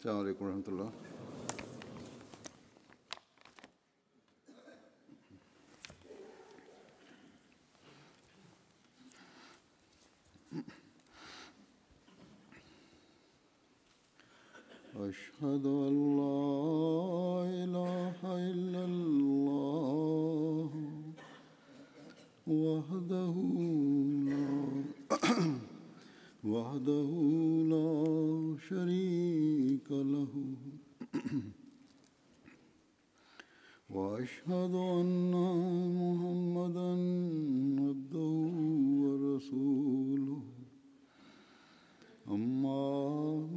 السلام عليكم ورحمة الله. أشهد أن لا إله إلا الله وحده لا شريك له وأشهد أن محمدا عبده ورسوله أما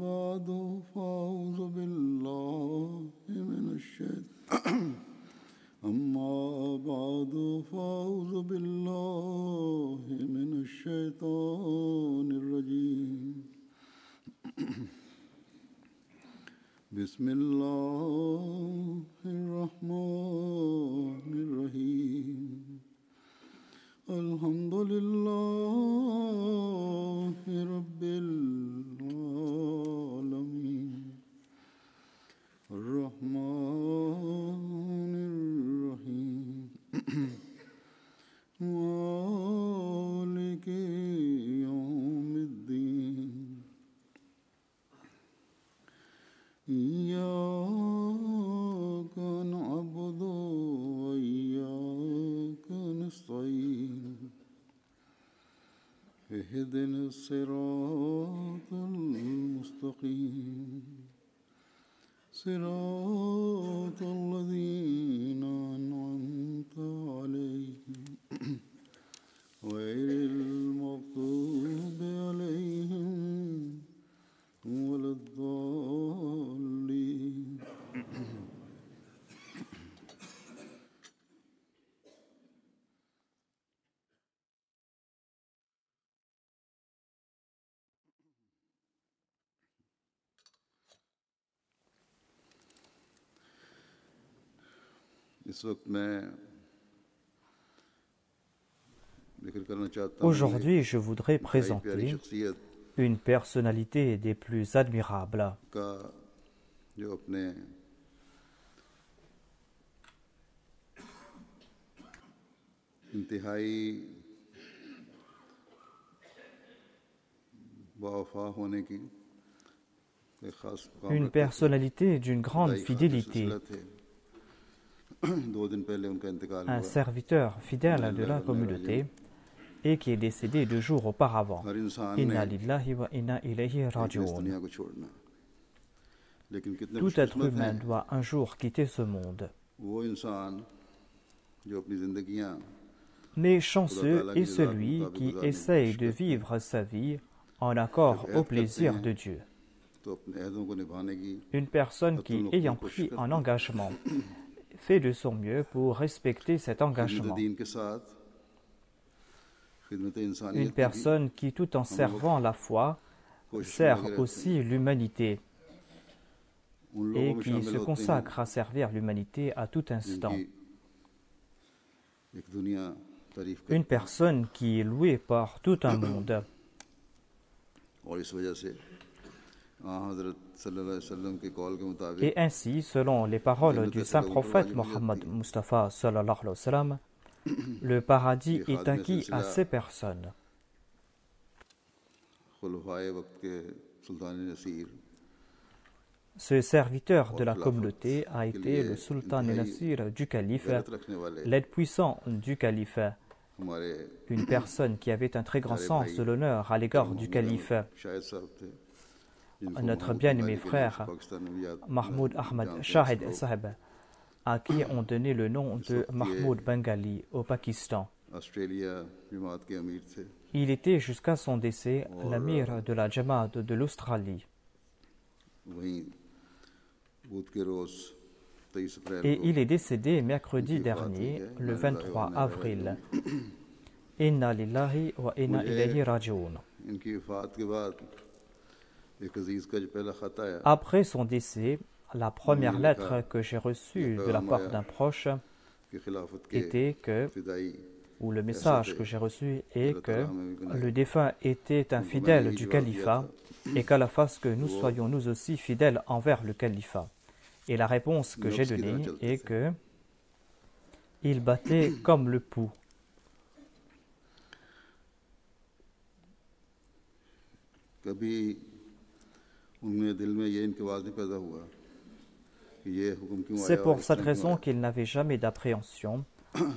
بعد فأعوذ بالله من الشيطان الرجيم. بسم الله الرحمن الرحيم. الحمد لله رب العالمين الرحمن الرحيم مالك يوم الدين إياك نعبد وإياك نستعين اهدنا الصراط المستقيم صراط الذين أنعمت عليهم غير المغضوب عليهم ولا الضالين. Aujourd'hui, je voudrais présenter une personnalité des plus admirables. Une personnalité d'une grande fidélité. Un serviteur fidèle de la communauté et qui est décédé 2 jours auparavant. Inna lillahi wa inna ilayhi raji'un. Tout être humain doit un jour quitter ce monde. Mais chanceux est celui qui essaye de vivre sa vie en accord au plaisir de Dieu. Une personne qui, ayant pris un engagement, fait de son mieux pour respecter cet engagement. Une personne qui, tout en servant la foi, sert aussi l'humanité et qui se consacre à servir l'humanité à tout instant. Une personne qui est louée par tout un monde. Et ainsi, selon les paroles du saint prophète Mohammed Mustafa sallallahu alayhi wa sallam, le paradis est acquis à ces personnes. Ce serviteur de la communauté a été le sultan Nasir du calife, l'aide puissant du calife, une personne qui avait un très grand sens de l'honneur à l'égard du calife. Notre bien-aimé frère Mahmoud Ahmad Shahid Sahib, à qui on donnait le nom de Mahmoud Bengali au Pakistan. Il était jusqu'à son décès l'amir de la Jamaat de l'Australie. Et il est décédé mercredi dernier, le 23 avril. Inna lillahi wa inna ilayhi raji'un. Après son décès, la première lettre que j'ai reçue de la part d'un proche était que ou le message que j'ai reçu est que le défunt était un fidèle du califat et qu'Allah fasse que nous soyons nous aussi fidèles envers le califat. Et la réponse que j'ai donnée est que il battait comme le pouls. C'est pour cette raison qu'il n'avait jamais d'appréhension,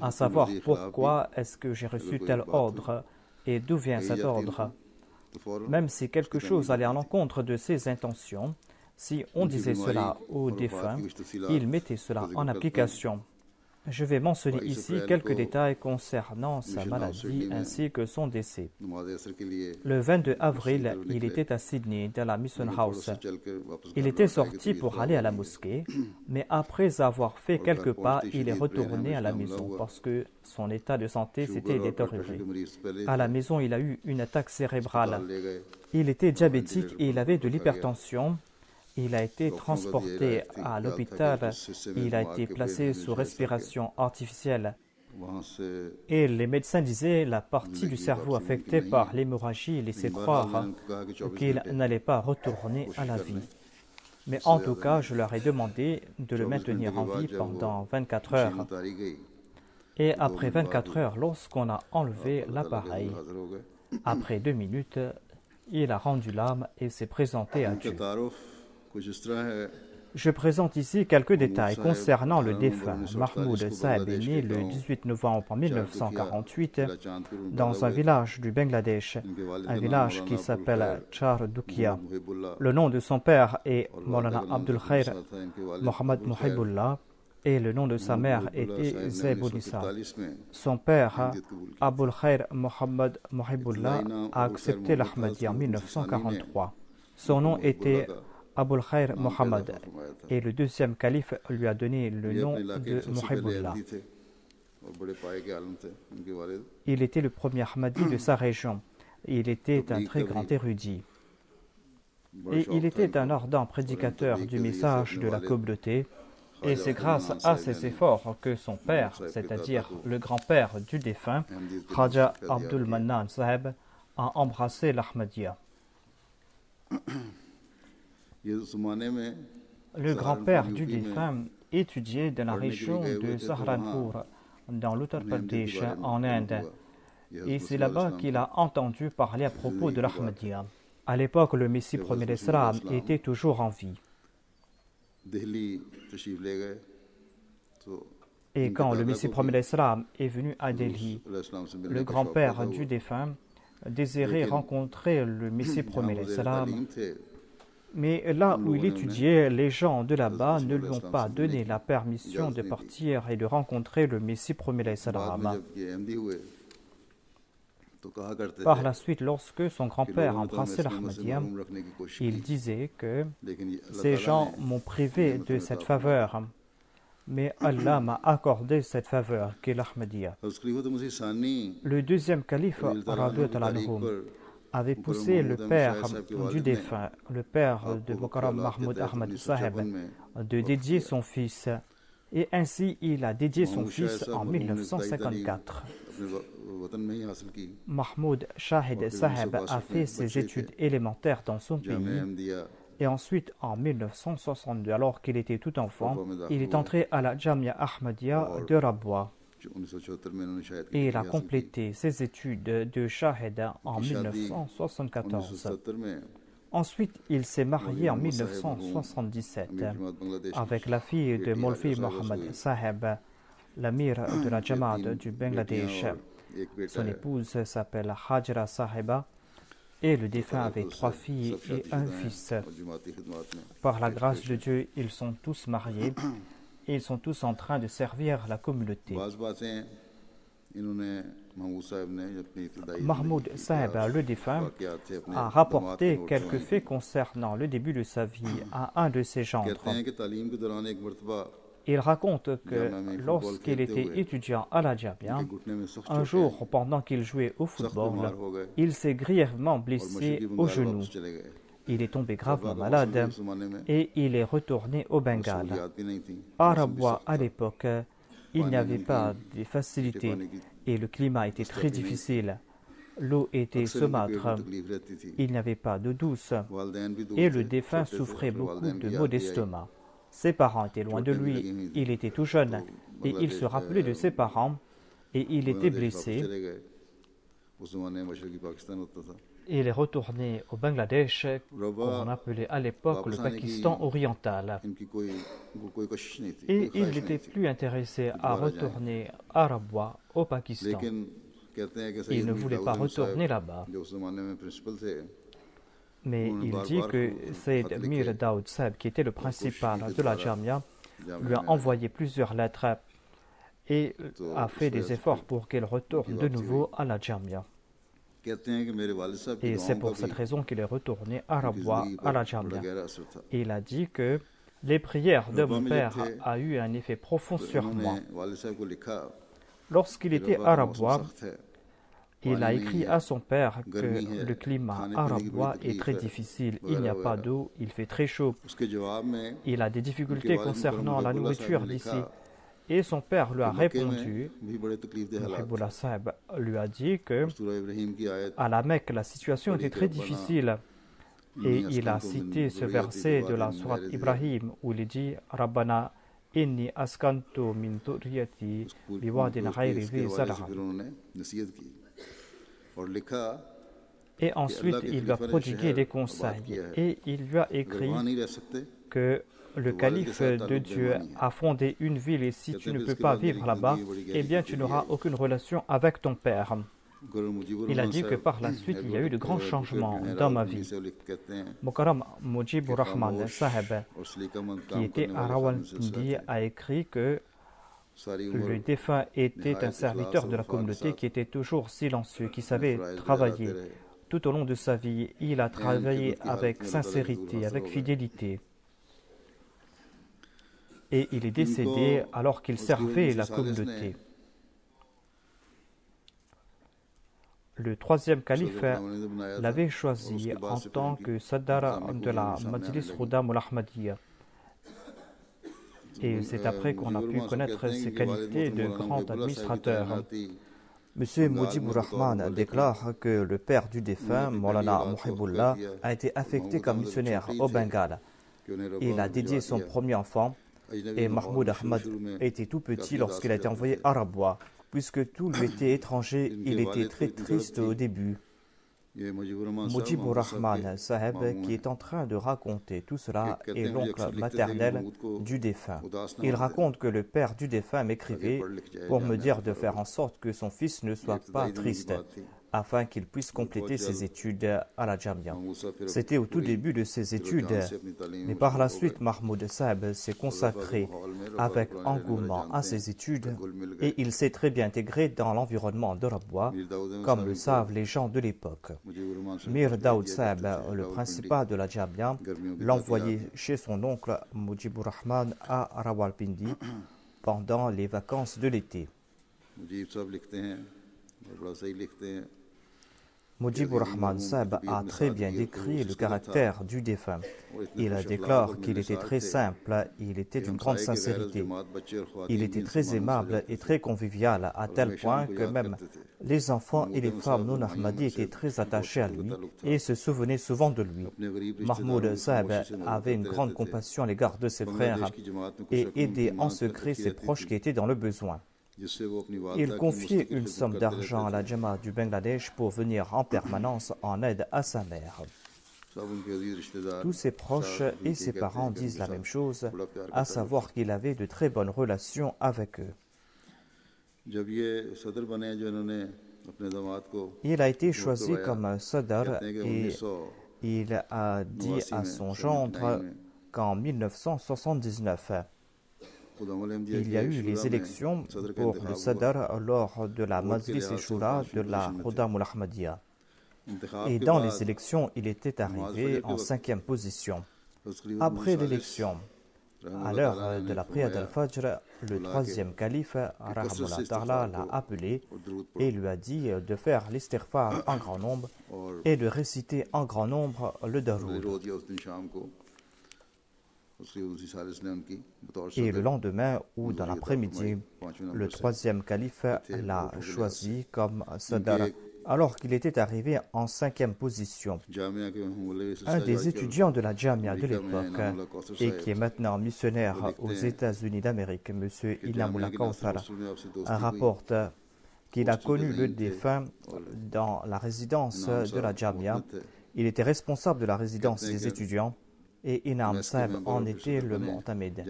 à savoir pourquoi est-ce que j'ai reçu tel ordre et d'où vient cet ordre. Même si quelque chose allait à l'encontre de ses intentions, si on disait cela au défunt, il mettait cela en application. Je vais mentionner ici quelques détails concernant sa maladie ainsi que son décès. Le 22 avril, il était à Sydney, dans la Mission House. Il était sorti pour aller à la mosquée, mais après avoir fait quelques pas, il est retourné à la maison parce que son état de santé s'était détérioré. À la maison, il a eu une attaque cérébrale. Il était diabétique et il avait de l'hypertension. Il a été transporté à l'hôpital, il a été placé sous respiration artificielle. Et les médecins disaient la partie du cerveau affectée par l'hémorragie laissait croire qu'il n'allait pas retourner à la vie. Mais en tout cas, je leur ai demandé de le maintenir en vie pendant 24 heures. Et après 24 heures, lorsqu'on a enlevé l'appareil, après 2 minutes, il a rendu l'âme et s'est présenté à Dieu. Je présente ici quelques détails concernant le défunt. Mahmoud Saheb est né le 18 novembre 1948 dans un village du Bangladesh, un village qui s'appelle Chardukia. Le nom de son père est Maulana Abdul Khair Mohammad Muhibullah et le nom de sa mère était Zaibunissa. Son père, Abul Khair Mohammad Muhibullah, a accepté l'Ahmadiyya en 1943. Son nom était Abul Khair Mohammad, et le deuxième calife lui a donné le nom de Muhibullah. Il était le premier Ahmadi de sa région. Il était un très grand érudit. Et il était un ardent prédicateur du message de la communauté. Et c'est grâce à ses efforts que son père, c'est-à-dire le grand-père du défunt, Khaja Abdul Mannan Saheb, a embrassé l'Ahmadiyya. Le grand-père du défunt étudiait dans la région de Saharanpur, dans l'Uttar Pradesh, en Inde. Et c'est là-bas qu'il a entendu parler à propos de l'Ahmadiyya. À l'époque, le Messie premier d'Islam était toujours en vie. Et quand le Messie premier d'Islam est venu à Delhi, le grand-père du défunt désirait rencontrer le Messie premier d'Islam. Mais là où il étudiait, les gens de là-bas ne lui ont pas donné la permission de partir et de rencontrer le Messie premier d'Islam. Par la suite, lorsque son grand-père embrassait l'Ahmadiyya, il disait que ces gens m'ont privé de cette faveur, mais Allah m'a accordé cette faveur qu'est l'Ahmadiyya. Le deuxième calife, avait poussé le père du défunt, le père de Mukarram Mahmoud Ahmad Saheb, de dédier son fils. Et ainsi, il a dédié son fils en 1954. Mahmoud Shahid Saheb a fait ses études élémentaires dans son pays. Et ensuite, en 1962, alors qu'il était tout enfant, il est entré à la Jamia Ahmadiyya de Rabwa. Et il a complété ses études de Shahid en 1974. Ensuite, il s'est marié en 1977 avec la fille de Maulvi Mohammad Saheb, l'amir de la Jamaat du Bangladesh. Son épouse s'appelle Hajra Saheba et le défunt avait 3 filles et un fils. Par la grâce de Dieu, ils sont tous mariés. Et ils sont tous en train de servir la communauté. Mahmoud Saheb, le défunt, a rapporté quelques faits concernant le début de sa vie à un de ses gendres. Il raconte que lorsqu'il était étudiant à la Jamia, un jour, pendant qu'il jouait au football, il s'est grièvement blessé au genou. Il est tombé gravement malade et il est retourné au Bengale. À Rabwa, à l'époque, il n'y avait pas de facilités et le climat était très difficile. L'eau était saumâtre, il n'y avait pas d'eau douce et le défunt souffrait beaucoup de maux d'estomac. Ses parents étaient loin de lui, il était tout jeune et il se rappelait de ses parents et il était blessé. Il est retourné au Bangladesh, qu'on appelait à l'époque le Pakistan oriental. Et il n'était plus intéressé à retourner à Rabwa, au Pakistan. Il ne voulait pas retourner là-bas. Mais il dit que Sayyid Mir Daoud Saab, qui était le principal de la Jamia, lui a envoyé plusieurs lettres et a fait des efforts pour qu'il retourne de nouveau à la Jamia. Et c'est pour cette raison qu'il est retourné à Rabwa, à la Jamia. Et il a dit que les prières de mon père ont eu un effet profond sur moi. Lorsqu'il était à Rabwa, il a écrit à son père que le climat à Rabwa est très difficile, il n'y a pas d'eau, il fait très chaud. Il a des difficultés concernant la nourriture d'ici. Et son père lui a répondu, Muhibbullah Sahib lui a dit que à la Mecque, la situation était très difficile. Et il a cité ce verset de la sourate Ibrahim où il dit Rabbana inni askantu min dhurriyyati biwadin ghayri dhi zar'a. Et ensuite, il lui a prodigué des conseils et il lui a écrit que le calife de Dieu a fondé une ville et si tu ne peux pas vivre là-bas, eh bien tu n'auras aucune relation avec ton père. Il a dit que par la suite, il y a eu de grands changements dans ma vie. Mukarram Mujibur Rahman Sahib, qui était à Rawalpindi, a écrit que le défunt était un serviteur de la communauté qui était toujours silencieux, qui savait travailler. Tout au long de sa vie, il a travaillé avec sincérité, avec fidélité. Et il est décédé alors qu'il servait la communauté. Le troisième calife l'avait choisi en tant que Sadar de la Majlis Khudam al-Ahmadiyya. Et c'est après qu'on a pu connaître ses qualités de grand administrateur. M. Mujibur Rahman déclare que le père du défunt, Maulana Muhibbullah, a été affecté comme missionnaire au Bengale. Il a dédié son premier enfant. Et Mahmoud Ahmad était tout petit lorsqu'il a été envoyé à Rabwa. Puisque tout lui était étranger, il était très triste au début. Mujibur Rahman Sahib, qui est en train de raconter tout cela, est l'oncle maternel du défunt. Il raconte que le père du défunt m'écrivait pour me dire de faire en sorte que son fils ne soit pas triste, afin qu'il puisse compléter ses études à la Jamia. C'était au tout début de ses études, mais par la suite, Mahmoud Saab s'est consacré avec engouement à ses études et il s'est très bien intégré dans l'environnement de Rabwa, comme le savent les gens de l'époque. Mir Daoud Saab, le principal de la Jamia, l'envoyait chez son oncle Mujibur Rahman à Rawalpindi pendant les vacances de l'été. Mujibur Rahman Saab a très bien décrit le caractère du défunt. Il déclare qu'il était très simple, il était d'une grande sincérité. Il était très aimable et très convivial, à tel point que même les enfants et les femmes non ahmadis étaient très attachés à lui et se souvenaient souvent de lui. Mahmoud Saab avait une grande compassion à l'égard de ses frères et aidait en secret ses proches qui étaient dans le besoin. Il confiait une somme d'argent à la Jamaat du Bangladesh pour venir en permanence en aide à sa mère. Tous ses proches et ses parents disent la même chose, à savoir qu'il avait de très bonnes relations avec eux. Il a été choisi comme Sadar et il a dit à son gendre qu'en 1979, il y a eu les élections pour le Sadar lors de la Majlis Shura de la Khudam al-Ahmadiyya. Et dans les élections, il était arrivé en 5e position. Après l'élection, à l'heure de la prière d'Al-Fajr, le troisième calife, Rahmatullah Ta'ala, l'a appelé et lui a dit de faire l'istighfar en grand nombre et de réciter en grand nombre le Daroud. Et le lendemain ou dans l'après-midi, le troisième calife l'a choisi comme Sadr, alors qu'il était arrivé en 5e position. Un des étudiants de la Jamia de l'époque et qui est maintenant missionnaire aux États-Unis d'Amérique, M. Inamullah Kauthar, rapporte qu'il a connu le défunt dans la résidence de la Jamia. Il était responsable de la résidence des étudiants et Inam Sahib en était le Mu'tamid.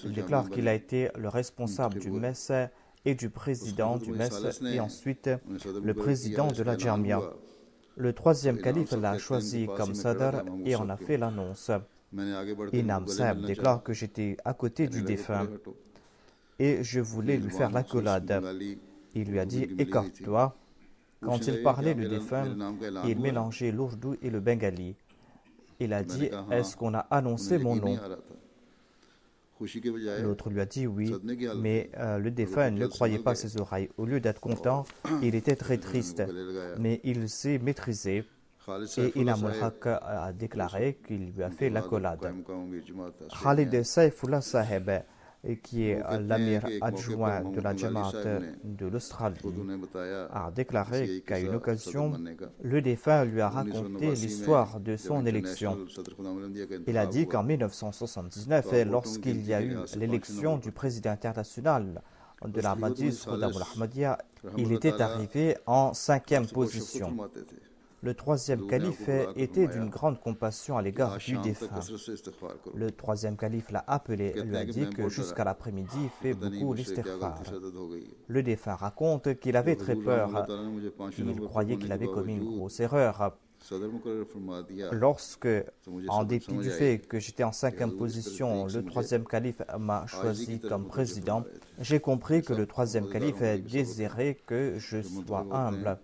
Il déclare qu'il a été le responsable du mess et du président du mess et ensuite le président de la Jamia. Le troisième calife l'a choisi comme Sadr et en a fait l'annonce. Inam Sahib déclare que j'étais à côté du défunt et je voulais lui faire l'accolade. Il lui a dit « Écarte-toi ». Quand il parlait du défunt, il mélangeait l'ourdou et le bengali. Il a dit « Est-ce qu'on a annoncé mon nom ?» L'autre lui a dit « Oui », mais le défunt ne croyait pas ses oreilles. Au lieu d'être content, il était très triste, mais il s'est maîtrisé et Inam al-Haq a déclaré qu'il lui a fait l'accolade. Khalid Saifullah Saheb, qui est l'amir adjoint de la Jamaat de l'Australie, a déclaré qu'à une occasion, le défunt lui a raconté l'histoire de son élection. Il a dit qu'en 1979, lorsqu'il y a eu l'élection du président international de la Majlis Khuddam al-Ahmadiyya, il était arrivé en 5e position. Le troisième calife était d'une grande compassion à l'égard du défunt. Le troisième calife l'a appelé et lui a dit que jusqu'à l'après-midi, il fait beaucoup l'istighfar. Le défunt raconte qu'il avait très peur. Il croyait qu'il avait commis une grosse erreur. Lorsque, en dépit du fait que j'étais en 5e position, le troisième calife m'a choisi comme président, j'ai compris que le troisième calife désirait que je sois humble.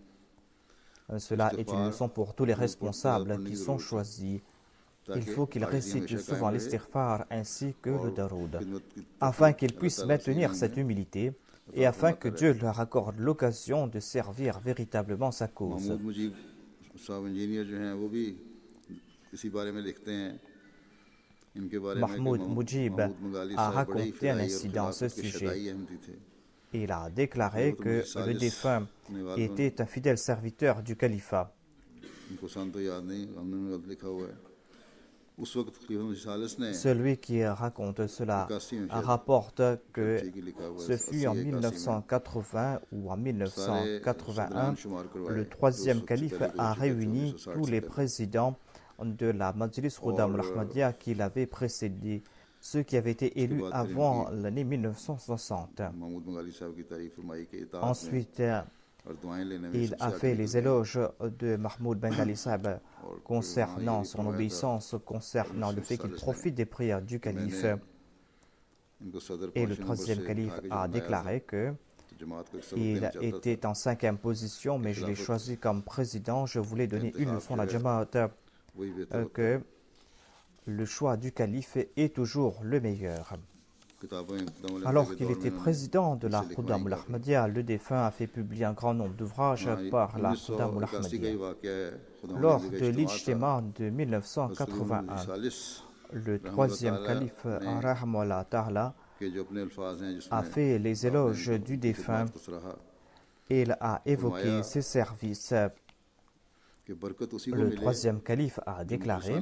Cela est une leçon pour tous les responsables qui sont choisis. Il faut qu'ils récitent souvent l'istighfar ainsi que le daroud, afin qu'ils puissent maintenir cette humilité et afin que Dieu leur accorde l'occasion de servir véritablement sa cause. Mahmoud Mujib a raconté un incident à ce sujet. Il a déclaré que le défunt était un fidèle serviteur du califat. Celui qui raconte cela rapporte que ce fut en 1980 ou en 1981, le troisième calife a réuni tous les présidents de la Majlis Khuddam al-Ahmadiyya qui l'avaient précédé, ceux qui avaient été élus avant l'année 1960. Ensuite, il a fait les éloges de Mahmoud Bengali Sahib concernant son obéissance, concernant le fait qu'il profite des prières du calife. Et le troisième calife a déclaré que il était en 5e position, mais je l'ai choisi comme président. Je voulais donner une leçon à la Jamaat que le choix du calife est toujours le meilleur. Alors qu'il était président de la Khuddam al-Ahmadiyya, le défunt a fait publier un grand nombre d'ouvrages par la Khuddam al-Ahmadiyya. Lors de l'Ijtima de 1981, le troisième calife Rahmallah Ta'ala a fait les éloges du défunt et il a évoqué ses services. Le troisième calife a déclaré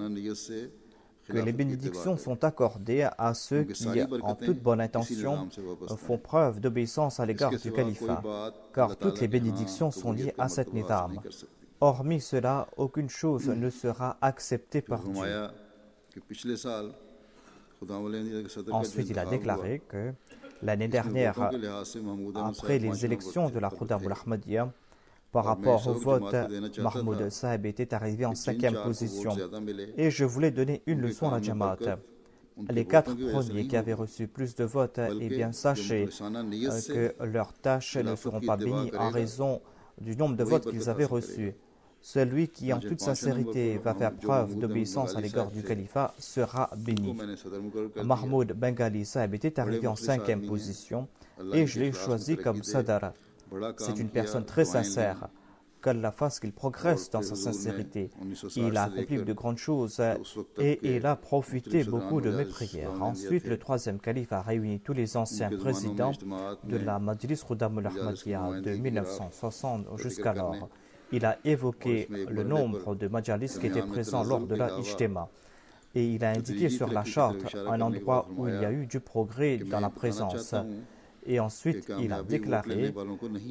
que les bénédictions sont accordées à ceux qui, en toute bonne intention, font preuve d'obéissance à l'égard du califat, car toutes les bénédictions sont liées à cette nidam. Hormis cela, aucune chose ne sera acceptée par Dieu. Ensuite, il a déclaré que l'année dernière, après les élections de la Khuddam al-Ahmadiyya, par rapport au vote, Mahmoud Sahib était arrivé en 5e position. Et je voulais donner une leçon à la Jamaat. Les 4 premiers qui avaient reçu plus de votes, eh bien sachez que leurs tâches ne seront pas bénies en raison du nombre de votes qu'ils avaient reçus. Celui qui, en toute sincérité, va faire preuve d'obéissance à l'égard du califat sera béni. Mahmoud Bengali Sahib était arrivé en 5e position et je l'ai choisi comme Sadr. C'est une personne très sincère. qu'Allah fasse qu'il progresse dans sa sincérité. Il a accompli de grandes choses et il a profité beaucoup de mes prières. Ensuite, le troisième calife a réuni tous les anciens présidents de la Majlis Khuddam al-Ahmadiyya de 1960 jusqu'alors. Il a évoqué le nombre de majalis qui étaient présents lors de la Ijtima. Et il a indiqué sur la charte un endroit où il y a eu du progrès dans la présence. Et ensuite, il a déclaré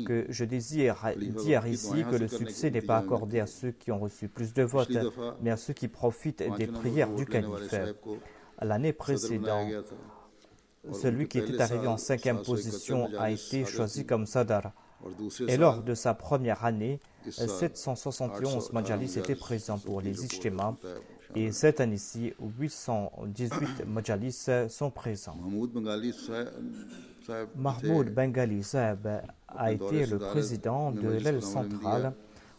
que je désire dire ici que le succès n'est pas accordé à ceux qui ont reçu plus de votes, mais à ceux qui profitent des prières du calife. L'année précédente, celui qui était arrivé en 5e position a été choisi comme Sadar. Et lors de sa première année, 771 majalis étaient présents pour les ijtimas. Et cette année-ci, 818 majalis sont présents. Mahmoud Bengali Saheb a été le président de l'aile centrale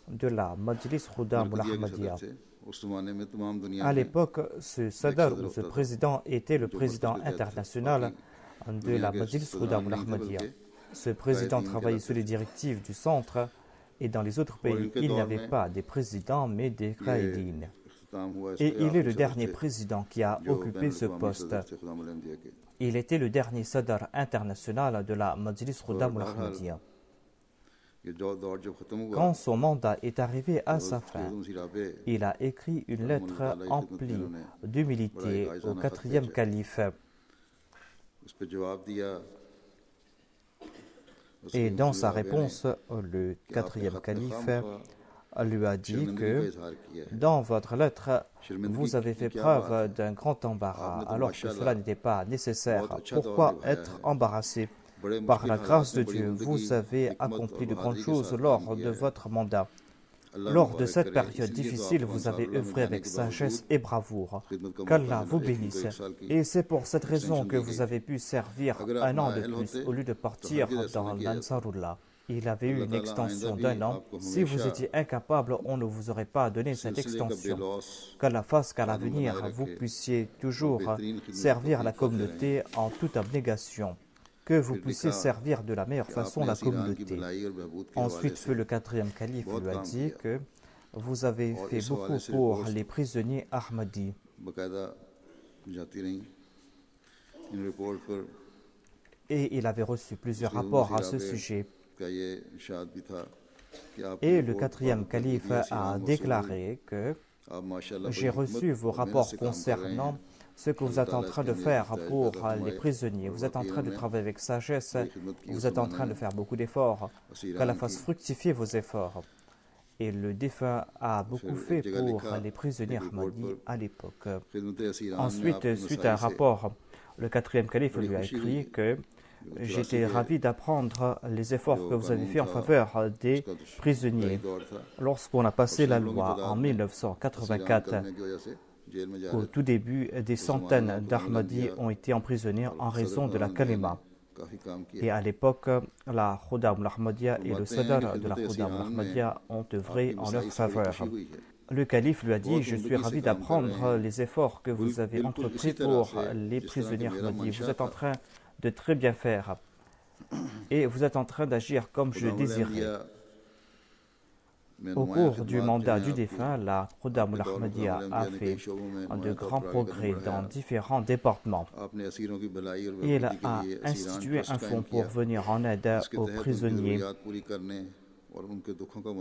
de la Majlis Khuddam al-Ahmadiyya. À l'époque, ce Sadar ou ce président était le président international de la Majlis Khuddam al-Ahmadiyya. Ce président travaillait sous les directives du centre et dans les autres pays, il n'y avait pas des présidents mais des qaïdines. Et il est le dernier président qui a occupé ce poste. Il était le dernier Sadar international de la Majlis Khuddam al-Ahmadiyya. Quand son mandat est arrivé à sa fin, il a écrit une lettre emplie d'humilité au 4e calife. Et dans sa réponse, le 4e calife lui a dit que dans votre lettre, vous avez fait preuve d'un grand embarras, alors que cela n'était pas nécessaire. Pourquoi être embarrassé? Par la grâce de Dieu, vous avez accompli de grandes choses lors de votre mandat. Lors de cette période difficile, vous avez œuvré avec sagesse et bravoure. Qu'Allah vous bénisse. Et c'est pour cette raison que vous avez pu servir un an de plus au lieu de partir dans l'Ansarullah. Il avait eu une extension d'un an. Si vous étiez incapable, on ne vous aurait pas donné cette extension. Qu'Allah fasse qu'à l'avenir, vous puissiez toujours servir la communauté en toute abnégation. Que vous puissiez servir de la meilleure façon la communauté. Ensuite, le 4e calife lui a dit que vous avez fait beaucoup pour les prisonniers Ahmadis. Et il avait reçu plusieurs rapports à ce sujet. Et le 4e calife a déclaré que j'ai reçu vos rapports concernant ce que vous êtes en train de faire pour les prisonniers. Vous êtes en train de travailler avec sagesse, vous êtes en train de faire beaucoup d'efforts. Qu'Allah fasse fructifier vos efforts. Et le défunt a beaucoup fait pour les prisonniers Ahmadis à l'époque. Ensuite, suite à un rapport, le 4e calife lui a écrit que j'étais ravi d'apprendre les efforts que vous avez faits en faveur des prisonniers. Lorsqu'on a passé la loi en 1984, au tout début, des centaines d'Ahmadis ont été emprisonnés en raison de la kalima. Et à l'époque, la Khuddam al-Ahmadiyya et le Sadar de la Khuddam al-Ahmadiyya ont œuvré en leur faveur. Le calife lui a dit « Je suis ravi d'apprendre les efforts que vous avez entrepris pour les prisonniers Ahmadis. Vous êtes en train de très bien faire et vous êtes en train d'agir comme je désirais. » Au cours du mandat du défunt, la Khuddam al-Ahmadiyya a fait de grands progrès dans différents départements. Il a institué un fonds pour venir en aide aux prisonniers.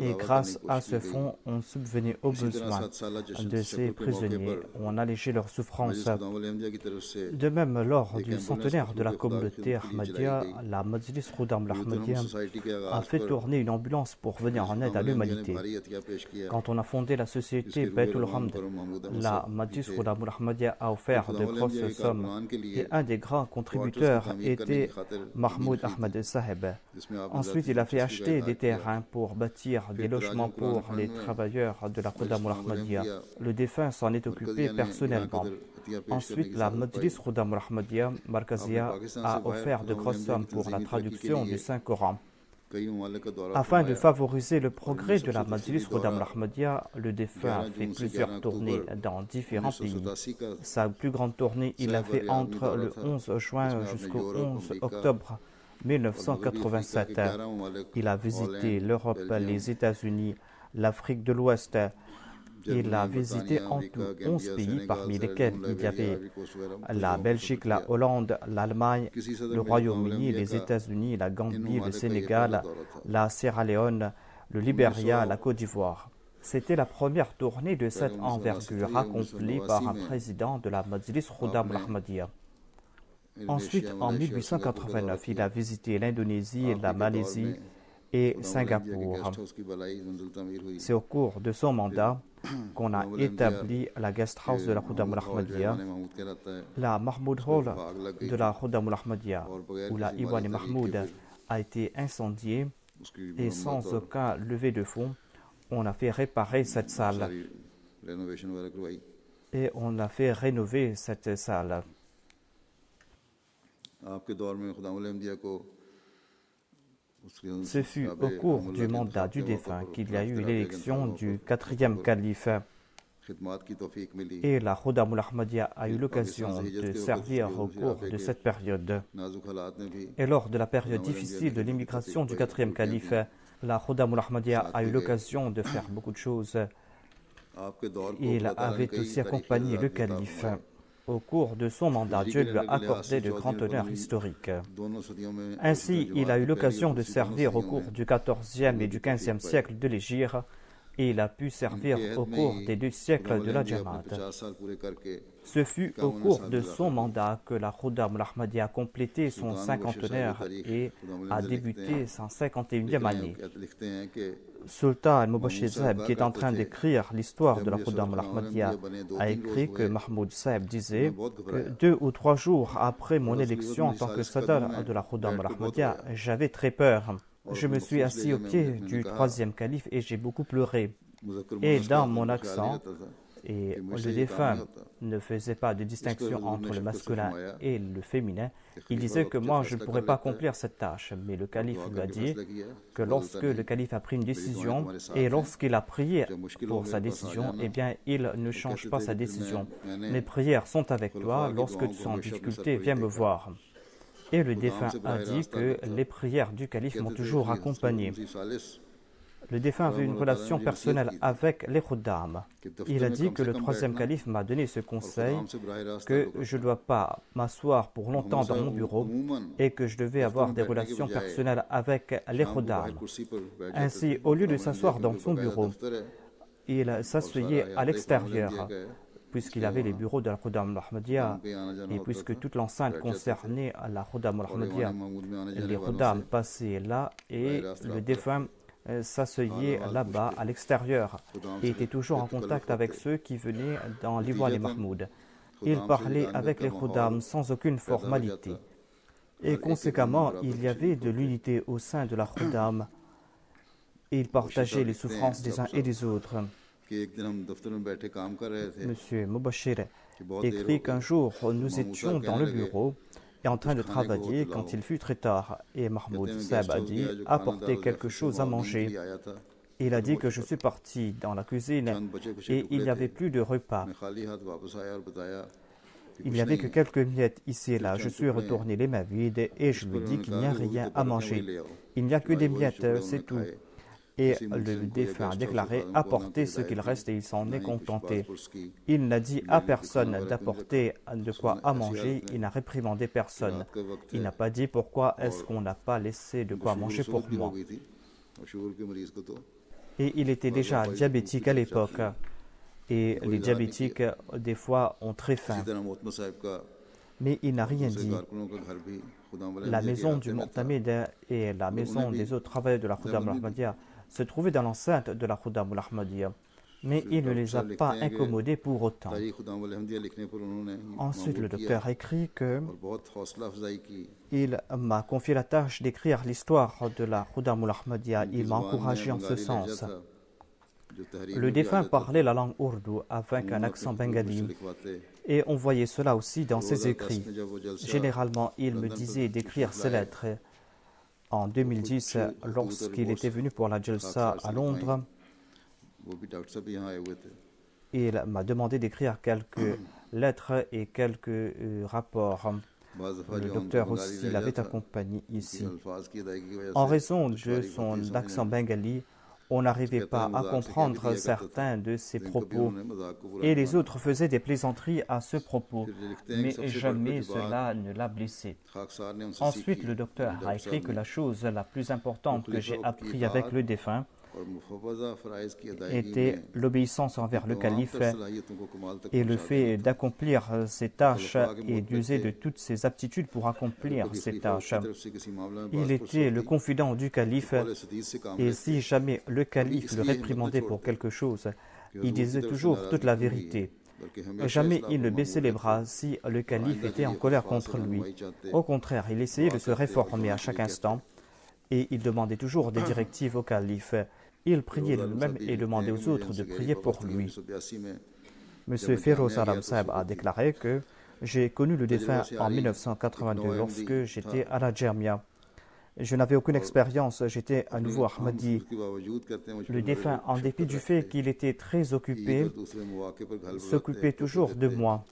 Et grâce à ce fonds, on subvenait aux besoins de ces prisonniers, on allégeait leurs souffrances. De même, lors du centenaire de la communauté Ahmadiyya, la Majlis Khuddam al-Ahmadiyya a fait tourner une ambulance pour venir en aide à l'humanité. Quand on a fondé la société Baytul Hamd, la Majlis Khuddam al-Ahmadiyya a offert de grosses sommes et un des grands contributeurs était Mahmoud Ahmad Saheb. Ensuite, il a fait acheter des terrains pour bâtir des logements pour les travailleurs de la Khuddam al-Ahmadiyya. Le défunt s'en est occupé personnellement. Ensuite, la Majlis Khuddam al-Ahmadiyya Markaziyya a offert de grosses sommes pour la traduction du Saint-Coran. Afin de favoriser le progrès de la Majlis Khuddam al-Ahmadiyya, le défunt a fait plusieurs tournées dans différents pays. Sa plus grande tournée, il l'a fait entre le 11 juin jusqu'au 11 octobre 1987. Il a visité l'Europe, les États-Unis, l'Afrique de l'Ouest. Il a visité en tout 11 pays, parmi lesquels il y avait la Belgique, la Hollande, l'Allemagne, le Royaume-Uni, les États-Unis, la Gambie, le Sénégal, la Sierra Leone, le Libéria, la Côte d'Ivoire. C'était la première tournée de cette envergure accomplie par un président de la Majlis Khuddam al-Ahmadiyya. Ensuite, en 1889, il a visité l'Indonésie, la Malaisie et Singapour. C'est au cours de son mandat qu'on a établi la guest house de la Khuddam al-Ahmadiyya, la Mahmoud Hall de la Khuddam al-Ahmadiyya, où la Iwan Mahmoud a été incendiée et sans aucun levé de fonds, on a fait réparer cette salle et on a fait rénover cette salle. Ce fut au cours du mandat du défunt qu'il y a eu l'élection du 4e calife et la Khuddam al-Ahmadiyya a eu l'occasion de servir au cours de cette période. Et lors de la période difficile de l'immigration du 4e calife, la Khuddam al-Ahmadiyya a eu l'occasion de faire beaucoup de choses. Il avait aussi accompagné le calife. Au cours de son mandat, Dieu lui a accordé de grands honneurs historiques. Ainsi, il a eu l'occasion de servir au cours du XIVe et du XVe siècle de l'Hégire et il a pu servir au cours des 2 siècles de la Jamaat. Ce fut au cours de son mandat que la Khuddam al-Ahmadiyya a complété son cinquantenaire et a débuté sa 51e année. Sultan al-Mubashir Sahib, qui est en train d'écrire l'histoire de la Khuddam al-Ahmadiyya, a écrit que Mahmoud Sahib disait que 2 ou 3 jours après mon élection en tant que Sadr de la Khuddam al-Ahmadiyya, j'avais très peur. Je me suis assis au pied du 3e calife et j'ai beaucoup pleuré. Et dans mon accent, et le défunt ne faisait pas de distinction entre le masculin et le féminin, il disait que moi je ne pourrais pas accomplir cette tâche. Mais le calife lui a dit que lorsque le calife a pris une décision et lorsqu'il a prié pour sa décision, eh bien il ne change pas sa décision. Mes prières sont avec toi, lorsque tu es en difficulté, viens me voir. Et le défunt a dit que les prières du calife m'ont toujours accompagné. Le défunt avait une relation personnelle avec les Khuddam. Il a dit que le 3e calife m'a donné ce conseil, que je ne dois pas m'asseoir pour longtemps dans mon bureau et que je devais avoir des relations personnelles avec les Khuddam. Ainsi, au lieu de s'asseoir dans son bureau, il s'asseyait à l'extérieur, puisqu'il avait les bureaux de la Khuddam al-Ahmadiyya et puisque toute l'enceinte concernait la Khuddam al-Ahmadiyya, les Khuddam passaient là et le défunt s'asseyait là-bas à l'extérieur et était toujours en contact avec ceux qui venaient dans l'Iwan Mahmoud. Il parlait avec les Khuddam sans aucune formalité. Et conséquemment, il y avait de l'unité au sein de la Khuddam et ils partageaient les souffrances des uns et des autres. Monsieur Mubashir écrit qu'un jour, nous étions dans le bureau et en train de travailler quand il fut très tard. Et Mahmoud Sahib a dit « Apportez quelque chose à manger ». Il a dit que je suis parti dans la cuisine et il n'y avait plus de repas. Il n'y avait que quelques miettes ici et là. Je suis retourné les mains vides et je lui ai dit qu'il n'y a rien à manger. Il n'y a que des miettes, c'est tout. Et le défunt a déclaré « Apportez ce qu'il reste » et il s'en est contenté. Il n'a dit à personne d'apporter de quoi à manger, il n'a réprimandé personne. Il n'a pas dit « Pourquoi est-ce qu'on n'a pas laissé de quoi manger pour moi ?» Et il était déjà diabétique à l'époque. Et les diabétiques, des fois, ont très faim. Mais il n'a rien dit. La maison du Mu'tamid et la maison des autres travailleurs de la Khuddam al-Ahmadiyya se trouvaient dans l'enceinte de la Khuddam al-Ahmadiyya, mais il ne les a pas incommodés pour autant. Ensuite, le docteur écrit que il m'a confié la tâche d'écrire l'histoire de la Khuddam al-Ahmadiyya. Il m'a encouragé en ce sens. Le défunt parlait la langue ourdou avec un accent bengali et on voyait cela aussi dans ses écrits. Généralement, il me disait d'écrire ses lettres. En 2010, lorsqu'il était venu pour la Jalsa à Londres, il m'a demandé d'écrire quelques lettres et quelques rapports. Le docteur aussi l'avait accompagné ici. En raison de son accent bengali, on n'arrivait pas à comprendre certains de ses propos et les autres faisaient des plaisanteries à ce propos, mais jamais cela ne l'a blessé. Ensuite, le docteur a écrit que la chose la plus importante que j'ai appris avec le défunt était l'obéissance envers le calife et le fait d'accomplir ses tâches et d'user de toutes ses aptitudes pour accomplir ses tâches. Il était le confident du calife et si jamais le calife le réprimandait pour quelque chose, il disait toujours toute la vérité. Jamais il ne baissait les bras si le calife était en colère contre lui. Au contraire, il essayait de se réformer à chaque instant et il demandait toujours des directives au calife. Il priait lui-même et demandait aux autres de prier pour lui. M. Feroz Alam Saheb a déclaré que j'ai connu le défunt en 1982 lorsque j'étais à la Jamia. Je n'avais aucune expérience, j'étais à nouveau Ahmadi. Le défunt, en dépit du fait qu'il était très occupé, s'occupait toujours de moi.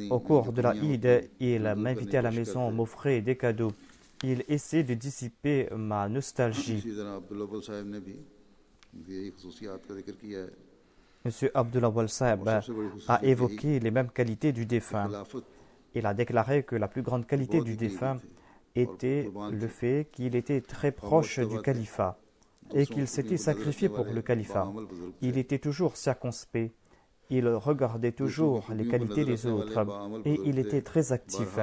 Au cours de la Eid, il m'invitait à la maison, m'offrait des cadeaux. Il essaie de dissiper ma nostalgie. M. Abdullah Wal Saheb a évoqué les mêmes qualités du défunt. Il a déclaré que la plus grande qualité du défunt était le fait qu'il était très proche du califat et qu'il s'était sacrifié pour le califat. Il était toujours circonspect. Il regardait toujours les qualités des autres et il était très actif.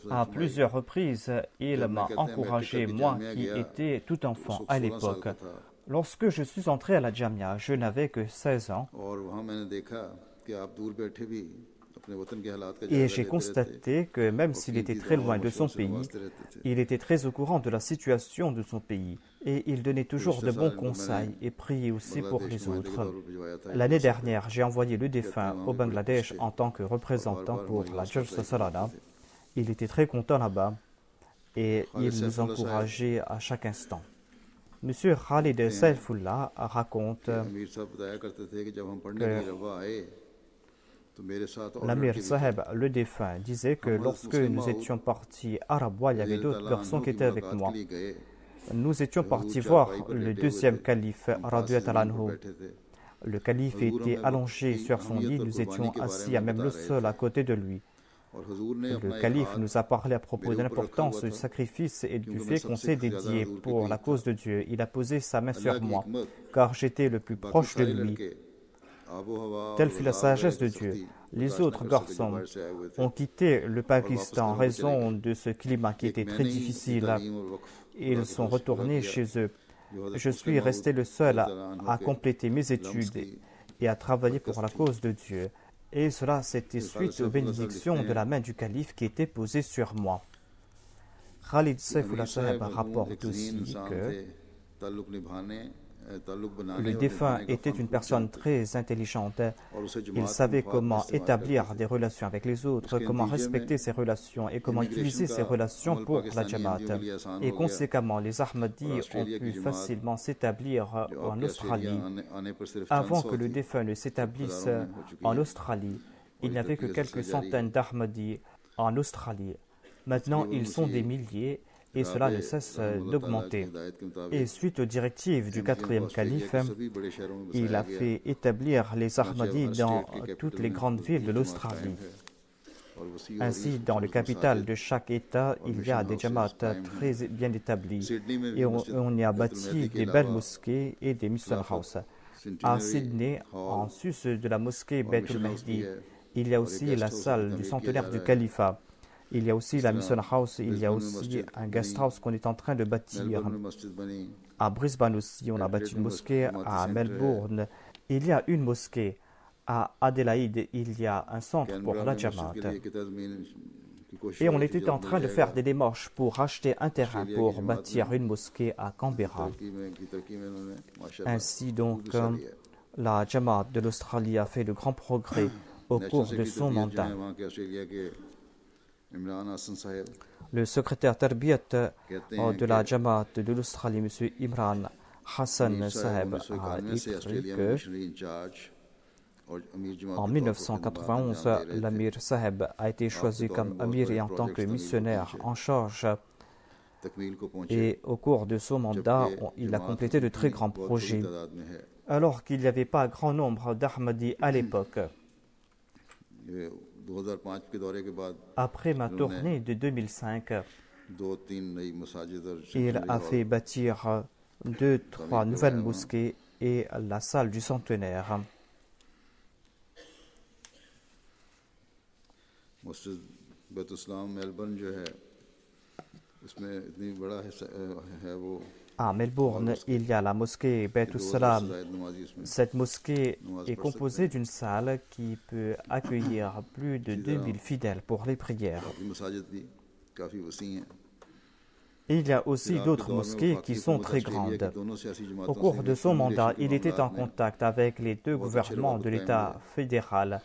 À plusieurs reprises, il m'a encouragé, moi qui étais tout enfant à l'époque. Lorsque je suis entré à la Jamia, je n'avais que 16 ans et j'ai constaté que même s'il était très loin de son pays, il était très au courant de la situation de son pays et il donnait toujours de bons conseils et priait aussi pour les autres. L'année dernière, j'ai envoyé le défunt au Bangladesh en tant que représentant pour la Jalsa Salana. Il était très content là-bas et il nous encourageait à chaque instant. Monsieur Khalid Saifullah raconte que l'Amir Saheb, le défunt, disait que lorsque nous étions partis à Rabwa, il y avait d'autres garçons qui étaient avec moi. Nous étions partis voir le deuxième calife, Radiyat al-Anhu. Le calife était allongé sur son lit, nous étions assis à même le sol à côté de lui. Le calife nous a parlé à propos de l'importance du sacrifice et du fait qu'on s'est dédié pour la cause de Dieu. Il a posé sa main sur moi, car j'étais le plus proche de lui. Telle fut la sagesse de Dieu. Les autres garçons ont quitté le Pakistan en raison de ce climat qui était très difficile. Ils sont retournés chez eux. Je suis resté le seul à compléter mes études et à travailler pour la cause de Dieu. Et cela, c'était suite aux bénédictions de la main du calife qui était posée sur moi. Khalid Saifullah Saheb rapporte aussi que le défunt était une personne très intelligente. Il savait comment établir des relations avec les autres, comment respecter ces relations et comment utiliser ces relations pour la Jamaat. Et conséquemment, les Ahmadis ont pu facilement s'établir en Australie. Avant que le défunt ne s'établisse en Australie, il n'y avait que quelques centaines d'Ahmadis en Australie. Maintenant, ils sont des milliers. Et cela ne cesse d'augmenter. Et suite aux directives du quatrième calife, il a fait établir les Ahmadis dans toutes les grandes villes de l'Australie. Ainsi, dans le capital de chaque État, il y a des jamaats très bien établis et on y a bâti des belles mosquées et des mission house. À Sydney, en sus de la mosquée Baitul Mahdi, il y a aussi la salle du centenaire du califat. Il y a aussi la Mission House, il y a aussi un guest house qu'on est en train de bâtir. À Brisbane aussi, on a bâti une mosquée. À Melbourne, il y a une mosquée. À Adélaïde, il y a un centre pour la Jamaat. Et on était en train de faire des démarches pour acheter un terrain pour bâtir une mosquée à Canberra. Ainsi donc, la Jamaat de l'Australie a fait de grands progrès au cours de son mandat. Le secrétaire Tarbiyat de la Jamaat de l'Australie, M. Imran Hassan Saheb, a écrit que En 1991, l'Amir Saheb a été choisi comme Amir et en tant que missionnaire en charge. Et au cours de son mandat, il a complété de très grands projets. Alors qu'il n'y avait pas grand nombre d'Ahmadis à l'époque. Après ma tournée de 2005, il a fait bâtir 2-3 nouvelles mosquées et la salle du centenaire. À Melbourne, il y a la mosquée Beit Salam. Cette mosquée est composée d'une salle qui peut accueillir plus de 2000 fidèles pour les prières. Et il y a aussi d'autres mosquées qui sont très grandes. Au cours de son mandat, il était en contact avec les deux gouvernements de l'État fédéral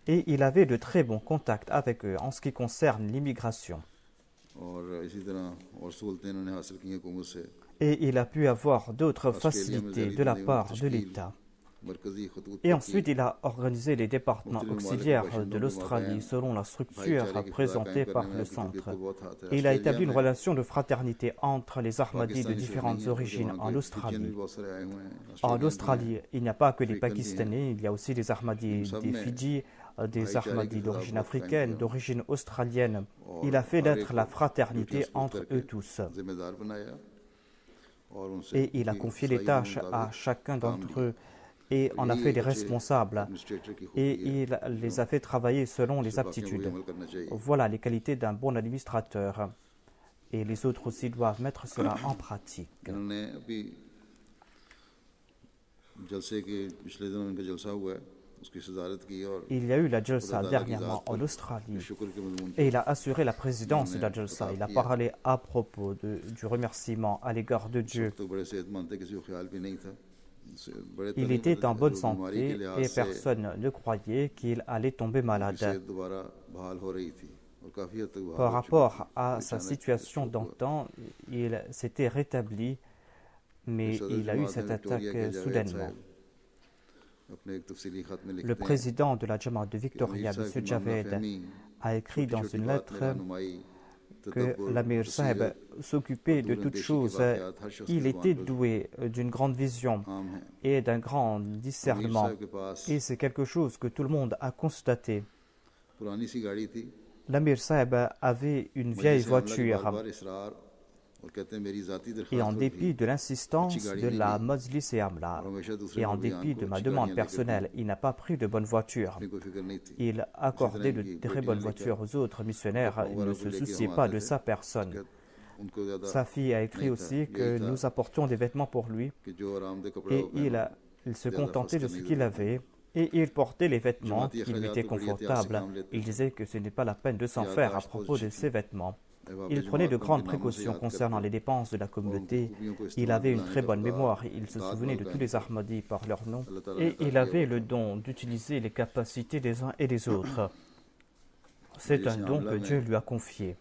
et il avait de très bons contacts avec eux en ce qui concerne l'immigration. Et il a pu avoir d'autres facilités de la part de l'État. Et ensuite, il a organisé les départements auxiliaires de l'Australie selon la structure présentée par le centre. Et il a établi une relation de fraternité entre les Ahmadis de différentes origines en Australie. En Australie, il n'y a pas que les Pakistanais, il y a aussi des Ahmadis des Fidji, des Ahmadis d'origine africaine, d'origine australienne. Il a fait naître la fraternité entre eux tous. Et il a confié les tâches à chacun d'entre eux et en a fait des responsables et il les a fait travailler selon les aptitudes. Voilà les qualités d'un bon administrateur et les autres aussi doivent mettre cela en pratique. Il y a eu la Jalsa dernièrement en Australie et il a assuré la présidence de la Jalsa. Il a parlé à propos du remerciement à l'égard de Dieu. Il était en bonne santé et personne ne croyait qu'il allait tomber malade. Par rapport à sa situation d'antan, il s'était rétabli, mais il a eu cette attaque soudainement. Le président de la Jamaat de Victoria, M. Javed, a écrit dans une lettre que l'Amir Saheb s'occupait de toutes choses. Il était doué d'une grande vision et d'un grand discernement. Et c'est quelque chose que tout le monde a constaté. L'Amir Saheb avait une vieille voiture. Et en dépit de l'insistance de la Majlis et Amla, et en dépit de ma demande personnelle, il n'a pas pris de bonne voiture. Il accordait de très bonnes voitures aux autres missionnaires, il ne se souciait pas de sa personne. Sa fille a écrit aussi que nous apportions des vêtements pour lui, et il se contentait de ce qu'il avait, et il portait les vêtements qui lui étaient confortables. Il disait que ce n'est pas la peine de s'en faire à propos de ses vêtements. Il prenait de grandes précautions concernant les dépenses de la communauté. Il avait une très bonne mémoire. Il se souvenait de tous les Ahmadis par leur nom. Et il avait le don d'utiliser les capacités des uns et des autres. C'est un don que Dieu lui a confié.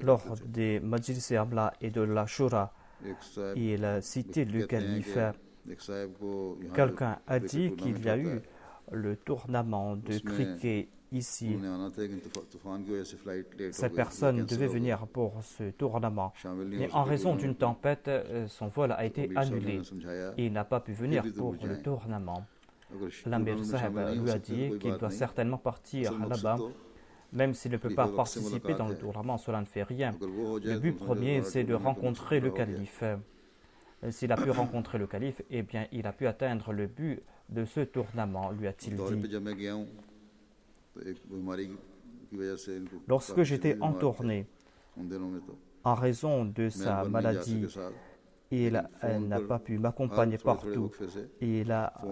Lors des Majlis et Amla et de la Shura, il citait le calife. Quelqu'un a dit qu'il y a eu le tournement de cricket ici. Cette personne devait venir pour ce tournement. Mais en raison d'une tempête, son vol a été annulé. Il n'a pas pu venir pour le tournement. L'Amir Saheb lui a dit qu'il doit certainement partir là-bas, même s'il ne peut pas participer dans le tournement, cela ne fait rien. Le but premier, c'est de rencontrer le calife. S'il a pu rencontrer le calife, eh bien, il a pu atteindre le but de ce tournement, lui a-t-il dit. Lorsque j'étais en tournée, en raison de sa maladie, il n'a pas pu m'accompagner partout. Il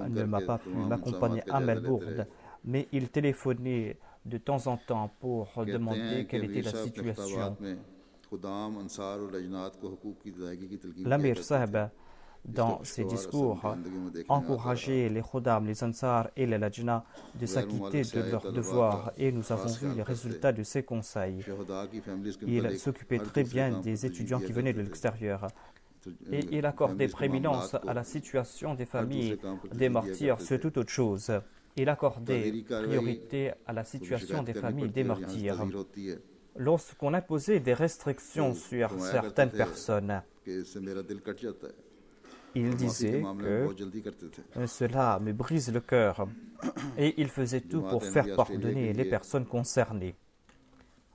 ne m'a pas pu m'accompagner à Melbourne, mais il téléphonait de temps en temps pour demander quelle était la situation. L'Amir Saheb, dans ses discours, encourageait les Khuddam, les Ansar et les Lajna de s'acquitter de leurs devoirs et nous avons vu les résultats de ses conseils. Il s'occupait très bien des étudiants qui venaient de l'extérieur. Et il accordait prééminence à la situation des familles des martyrs sur toute autre chose. Il accordait priorité à la situation des familles des martyrs. Lorsqu'on imposait des restrictions sur certaines personnes, il disait que cela me brise le cœur et il faisait tout pour faire pardonner les personnes concernées.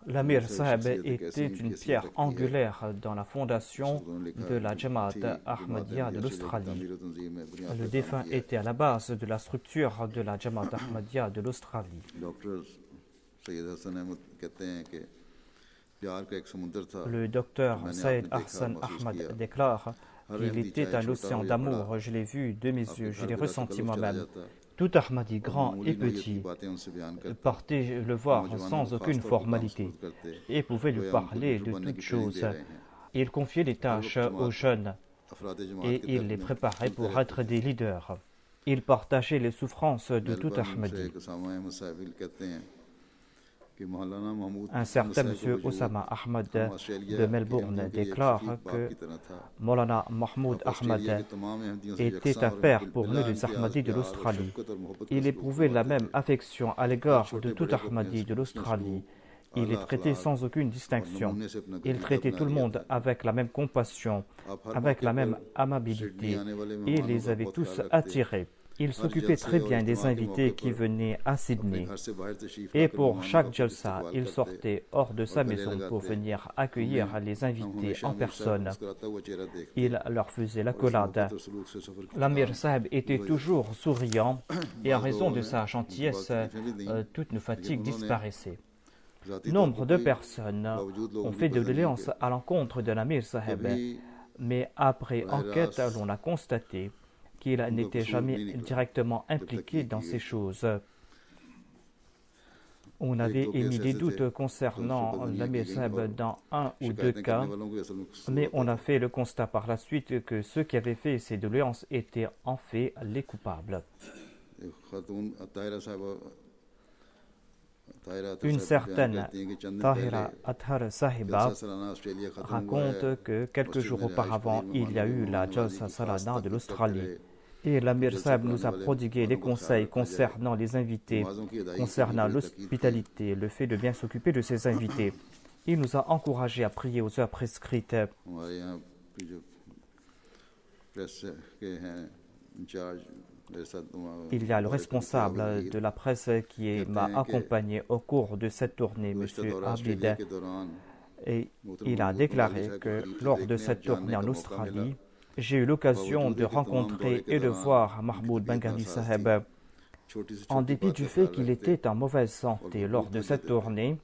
L'Amir Saheb était une pierre angulaire dans la fondation de la Jamaat Ahmadiyya de l'Australie. Le défunt était à la base de la structure de la Jamaat Ahmadiyya de l'Australie. Le docteur Saïd Hassan Ahmad déclare qu'il était un océan d'amour. Je l'ai vu de mes yeux, je l'ai ressenti moi-même. Tout Ahmadi, grand et petit, partait le voir sans aucune formalité et pouvait lui parler de toutes choses. Il confiait des tâches aux jeunes et il les préparait pour être des leaders. Il partageait les souffrances de tout Ahmadi. Un certain monsieur Osama Ahmad de Melbourne déclare que Maulana Mahmoud Ahmad était un père pour nous les Ahmadis de l'Australie. Il éprouvait la même affection à l'égard de tout Ahmadi de l'Australie. Il les traitait sans aucune distinction. Il traitait tout le monde avec la même compassion, avec la même amabilité et les avait tous attirés. Il s'occupait très bien des invités qui venaient à Sydney. Et pour chaque jalsa, il sortait hors de sa maison pour venir accueillir les invités en personne. Il leur faisait l'accolade. L'Amir Saheb était toujours souriant et en raison de sa gentillesse, toute nos fatigues disparaissaient. Nombre de personnes ont fait de doléances à l'encontre de l'Amir Saheb, mais après enquête, l'on a constaté qu'il n'était jamais directement impliqué dans ces choses. On avait émis des doutes concernant l'Amir Saheb dans un ou deux cas, mais on a fait le constat par la suite que ceux qui avaient fait ces doléances étaient en fait les coupables. Une certaine Tahira Athar Sahiba raconte que quelques jours auparavant, il y a eu la Jalsa Salana de l'Australie. Et l'Amir Saheb nous a prodigué des conseils concernant les invités, concernant l'hospitalité, le fait de bien s'occuper de ses invités. Il nous a encouragés à prier aux heures prescrites. Il y a le responsable de la presse qui m'a accompagné au cours de cette tournée, M. Abid, et il a déclaré que lors de cette tournée en Australie, j'ai eu l'occasion de rencontrer et de voir Mahmoud Bangali Saheb. En dépit du fait qu'il était en mauvaise santé lors de cette tournée,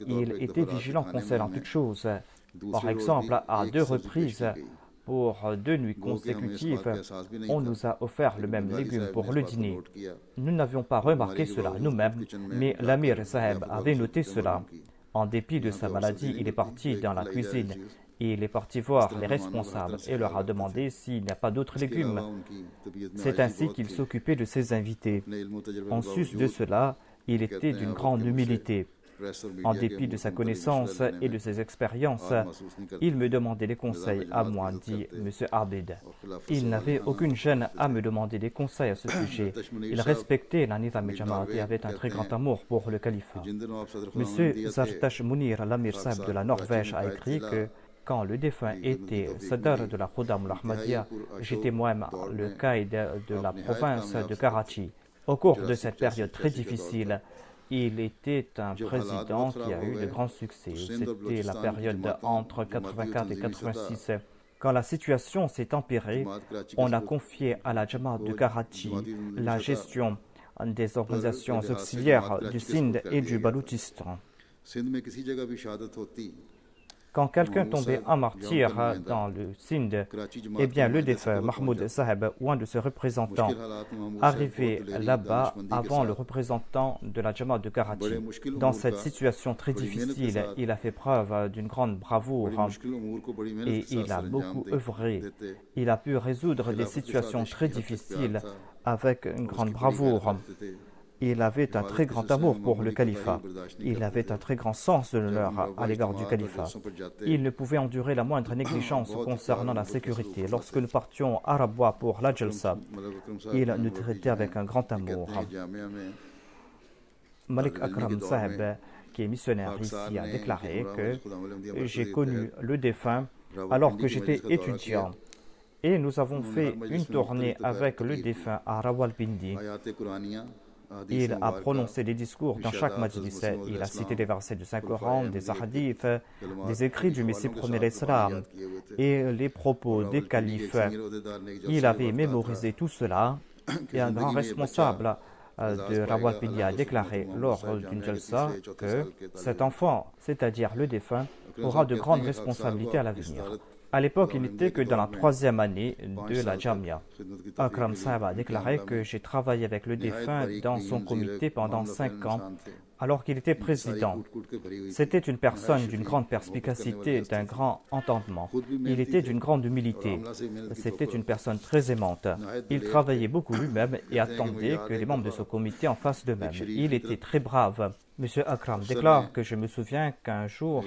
il était vigilant concernant toutes choses. Par exemple, à 2 reprises, pour 2 nuits consécutives, on nous a offert le même légume pour le dîner. Nous n'avions pas remarqué cela nous-mêmes, mais l'Amir Saheb avait noté cela. En dépit de sa maladie, il est parti dans la cuisine. Il est parti voir les responsables et leur a demandé s'il n'y a pas d'autres légumes. C'est ainsi qu'il s'occupait de ses invités. En sus de cela, il était d'une grande humilité. En dépit de sa connaissance et de ses expériences, il me demandait des conseils à moi, dit M. Abid. Il n'avait aucune gêne à me demander des conseils à ce sujet. Il respectait la Nizam Jamaat et avait un très grand amour pour le califat. M. Zartash Munir, l'Amir Saheb de la Norvège, a écrit que quand le défunt était Sadr de la Khuddam al-Ahmadiyya, j'étais moi-même le caïd de la province de Karachi. Au cours de cette période très difficile, il était un président qui a eu de grands succès. C'était la période entre 84 et 86. Quand la situation s'est empirée, on a confié à la Jamaat de Karachi la gestion des organisations auxiliaires du Sindh et du Baloutchistan. Quand quelqu'un tombait en martyr dans le Sindh, eh bien le défunt Mahmoud Saheb ou un de ses représentants arrivait là-bas avant le représentant de la Jamaat de Karachi. Dans cette situation très difficile, il a fait preuve d'une grande bravoure et il a beaucoup œuvré. Il a pu résoudre des situations très difficiles avec une grande bravoure. il avait un très grand amour pour le califat. Il avait un très grand sens de l'honneur à l'égard du califat. Il ne pouvait endurer la moindre négligence concernant la sécurité. Lorsque nous partions à Rabwa pour la Jalsa, il nous traitait avec un grand amour. Malik Akram Saheb, qui est missionnaire ici, a déclaré que j'ai connu le défunt alors que j'étais étudiant. Et nous avons fait une tournée avec le défunt à Rawalpindi. Il a prononcé des discours dans chaque majlis. Il a cité des versets du Saint-Coran, des hadiths, des écrits du Messie premier l'Islam et les propos des califes. Il avait mémorisé tout cela et un grand responsable de Rawalpindi a déclaré lors d'une jalsa que cet enfant, c'est-à-dire le défunt, aura de grandes responsabilités à l'avenir. À l'époque, il n'était que dans la 3e année de la Jamia. Akram Saheb a déclaré que j'ai travaillé avec le défunt dans son comité pendant 5 ans, alors qu'il était président. C'était une personne d'une grande perspicacité, d'un grand entendement. Il était d'une grande humilité. C'était une personne très aimante. Il travaillait beaucoup lui-même et attendait que les membres de ce comité en fassent de même. Il était très brave. M. Akram déclare que je me souviens qu'un jour,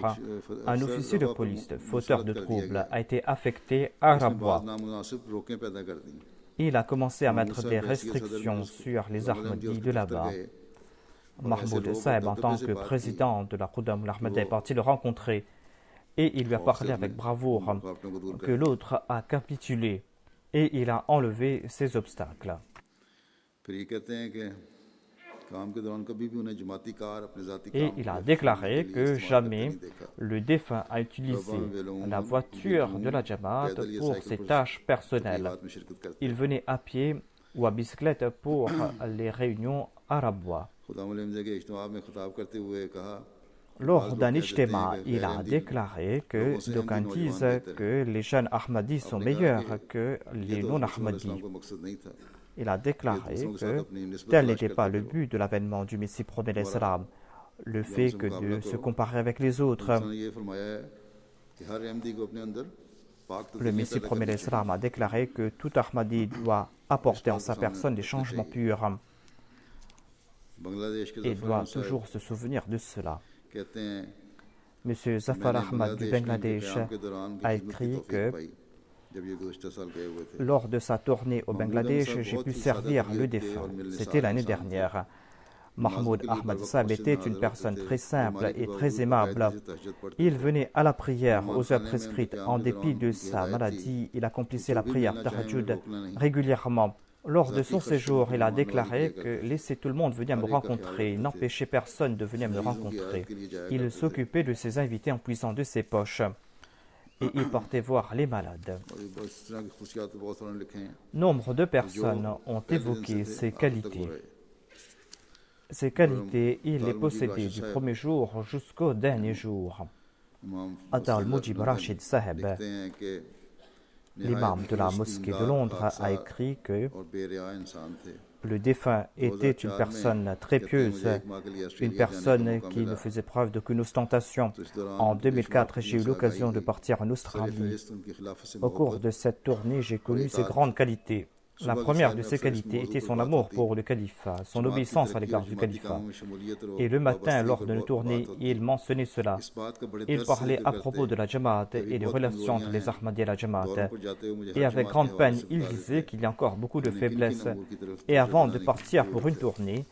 un officier de police, fauteur de troubles, a été affecté à Rabwa. Il a commencé à mettre des restrictions sur les Ahmadis de là-bas. Mahmoud Saheb, en tant que président de la Qudam al-Ahmadiyya, est parti le rencontrer et il lui a parlé avec bravoure que l'autre a capitulé et il a enlevé ses obstacles. Et il a déclaré que jamais le défunt a utilisé la voiture de la Jamaat pour ses tâches personnelles. Il venait à pied ou à bicyclette pour les réunions à Rabwa. Lors d'un ijtima, il a déclaré que d'aucuns disent que les jeunes Ahmadis sont meilleurs que les non-Ahmadis. Il a déclaré que tel n'était pas le but de l'avènement du Messie premier l'Islam, le fait que de se comparer avec les autres. Le Messie premier l'Islam a déclaré que tout Ahmadi doit apporter en sa personne des changements purs et doit toujours se souvenir de cela. M. Zafar Ahmad du Bangladesh a écrit que lors de sa tournée au Bangladesh, j'ai pu servir le défunt. C'était l'année dernière. Mahmoud Ahmad Saheb était une personne très simple et très aimable. Il venait à la prière aux heures prescrites. En dépit de sa maladie, il accomplissait la prière Tahajjud régulièrement. Lors de son séjour, il a déclaré que laissez tout le monde venir me rencontrer, n'empêchez personne de venir me rencontrer. Il s'occupait de ses invités en puisant de ses poches et il partait voir les malades. Nombre de personnes ont évoqué ses qualités. Ces qualités, il les possédait du premier jour jusqu'au dernier jour. Ata al-Mujib Rashid Saheb, l'imam de la mosquée de Londres, a écrit que le défunt était une personne très pieuse, une personne qui ne faisait preuve d'aucune ostentation. En 2004, j'ai eu l'occasion de partir en Australie. Au cours de cette tournée, j'ai connu ses grandes qualités. La première de ces qualités était son amour pour le califat, son obéissance à l'égard du califat. Et le matin, lors de nos tournées, il mentionnait cela. Il parlait à propos de la Jamaat et des relations entre les Ahmadis et la Jamaat. Et avec grande peine, il disait qu'il y a encore beaucoup de faiblesses. Et avant de partir pour une tournée,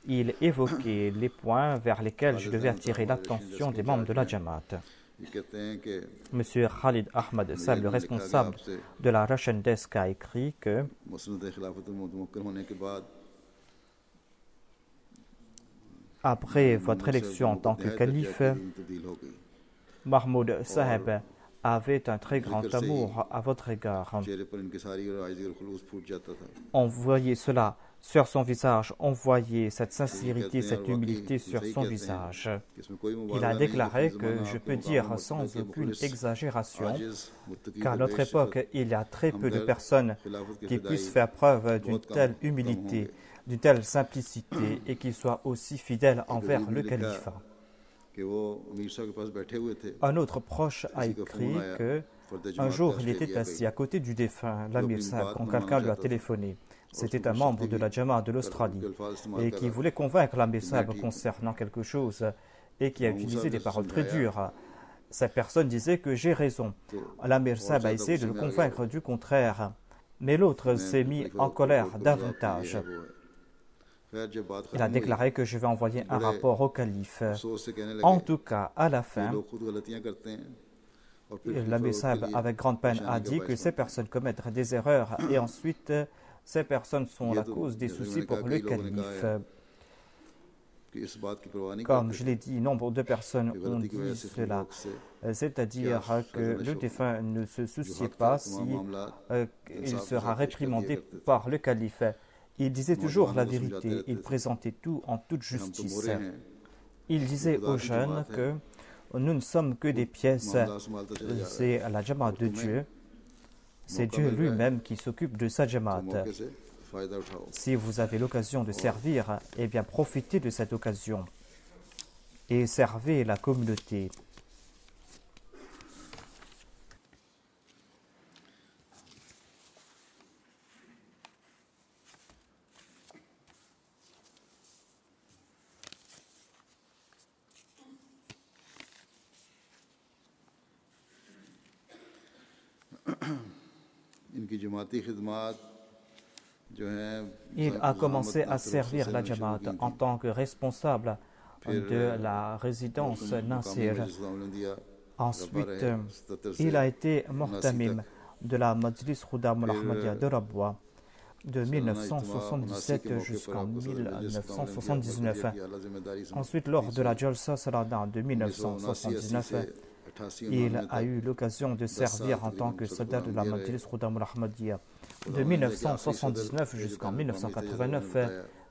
il évoquait les points vers lesquels je devais attirer l'attention des membres de la Jamaat. M. Khalid Ahmad Saheb, le responsable de la Russian Desk, a écrit que après votre élection en tant que calife, Mahmoud Saheb avait un très grand amour à votre égard. On voyait cela sur son visage, on voyait cette sincérité, cette humilité sur son visage. Il a déclaré que je peux dire sans aucune exagération qu'à notre époque, il y a très peu de personnes qui puissent faire preuve d'une telle humilité, d'une telle simplicité et qui soient aussi fidèles envers le califat. Un autre proche a écrit que Un jour, il était assis à côté du défunt, l'Amir Saab, quand quelqu'un lui a téléphoné. C'était un membre de la Jamaat de l'Australie et qui voulait convaincre l'Amir Saab concernant quelque chose et qui a utilisé des paroles très dures. Cette personne disait que j'ai raison. L'Amir Saab a essayé de le convaincre du contraire, mais l'autre s'est mis en colère davantage. Il a déclaré que je vais envoyer un rapport au calife. En tout cas, à la fin, l'Amir Saab, avec grande peine, a dit que ces personnes commettent des erreurs et ensuite, ces personnes sont la cause des soucis pour le calife. Comme je l'ai dit, nombre de personnes ont dit cela, c'est-à-dire que le défunt ne se souciait pas si il sera réprimandé par le calife. Il disait toujours la vérité, il présentait tout en toute justice. Il disait aux jeunes que nous ne sommes que des pièces, c'est la Jamaat de Dieu, c'est Dieu lui-même qui s'occupe de sa Jamaat. Si vous avez l'occasion de servir, eh bien profitez de cette occasion et servez la communauté. Il a commencé à servir la Jamaat en tant que responsable de la résidence Nasir. Ensuite, il a été Muhtamim de la Majlis Khudam al-Ahmadiyya de Rabwa de 1977 jusqu'en 1979. Ensuite, lors de la Jalsa Salada de 1979, il a eu l'occasion de servir en tant que soldat de la Majlis Khudam al-Ahmadiyya. De 1979 jusqu'en 1989,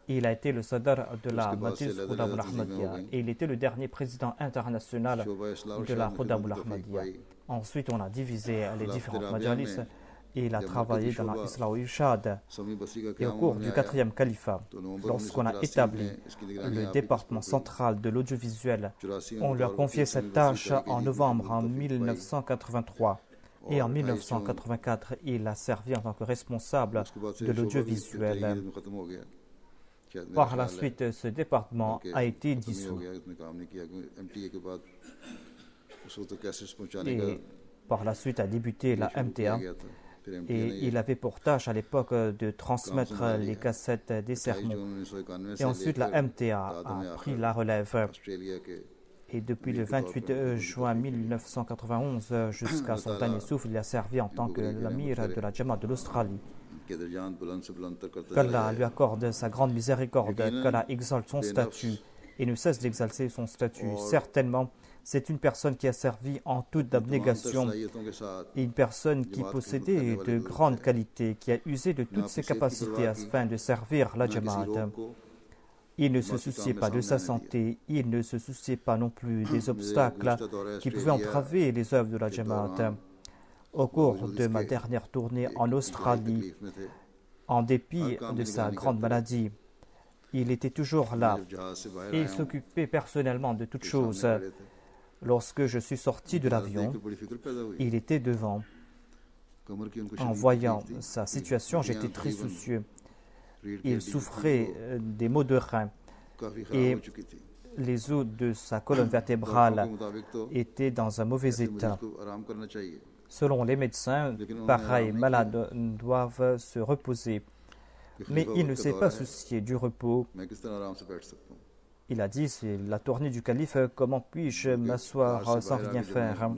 il a été le soldat de la Majlis Khudam al-Ahmadiyya et il était le dernier président international de la Khudam al-Ahmadiyya. Ensuite, on a divisé les différentes majalis et il a travaillé dans la Islah Irshad. Et au cours du 4e califat, lorsqu'on a établi le département central de l'audiovisuel, on lui a confié cette tâche en novembre en 1983. Et en 1984, il a servi en tant que responsable de l'audiovisuel. Par la suite, ce département a été dissous. Et par la suite a débuté la MTA. Et il avait pour tâche à l'époque de transmettre les cassettes des sermons. Et ensuite, la MTA a pris la relève. Et depuis le 28 juin 1991 jusqu'à son dernier souffle, il a servi en tant que l'amir de la Jamaat de l'Australie. Qu'Allah lui accorde sa grande miséricorde, qu'Allah exalte son statut et ne cesse d'exalter son statut. Certainement, c'est une personne qui a servi en toute abnégation et une personne qui possédait de grandes qualités, qui a usé de toutes ses capacités afin de servir la Jamaat. Il ne se souciait pas de sa santé, il ne se souciait pas non plus des obstacles qui pouvaient entraver les œuvres de la Jamaat. Au cours de ma dernière tournée en Australie, en dépit de sa grande maladie, il était toujours là et il s'occupait personnellement de toutes choses. Lorsque je suis sorti de l'avion, il était devant. En voyant sa situation, j'étais très soucieux. Il souffrait des maux de rein et les os de sa colonne vertébrale étaient dans un mauvais état. Selon les médecins, pareils malades doivent se reposer. Mais il ne s'est pas soucié du repos. Il a dit, c'est la tournée du calife, comment puis-je m'asseoir sans rien faire?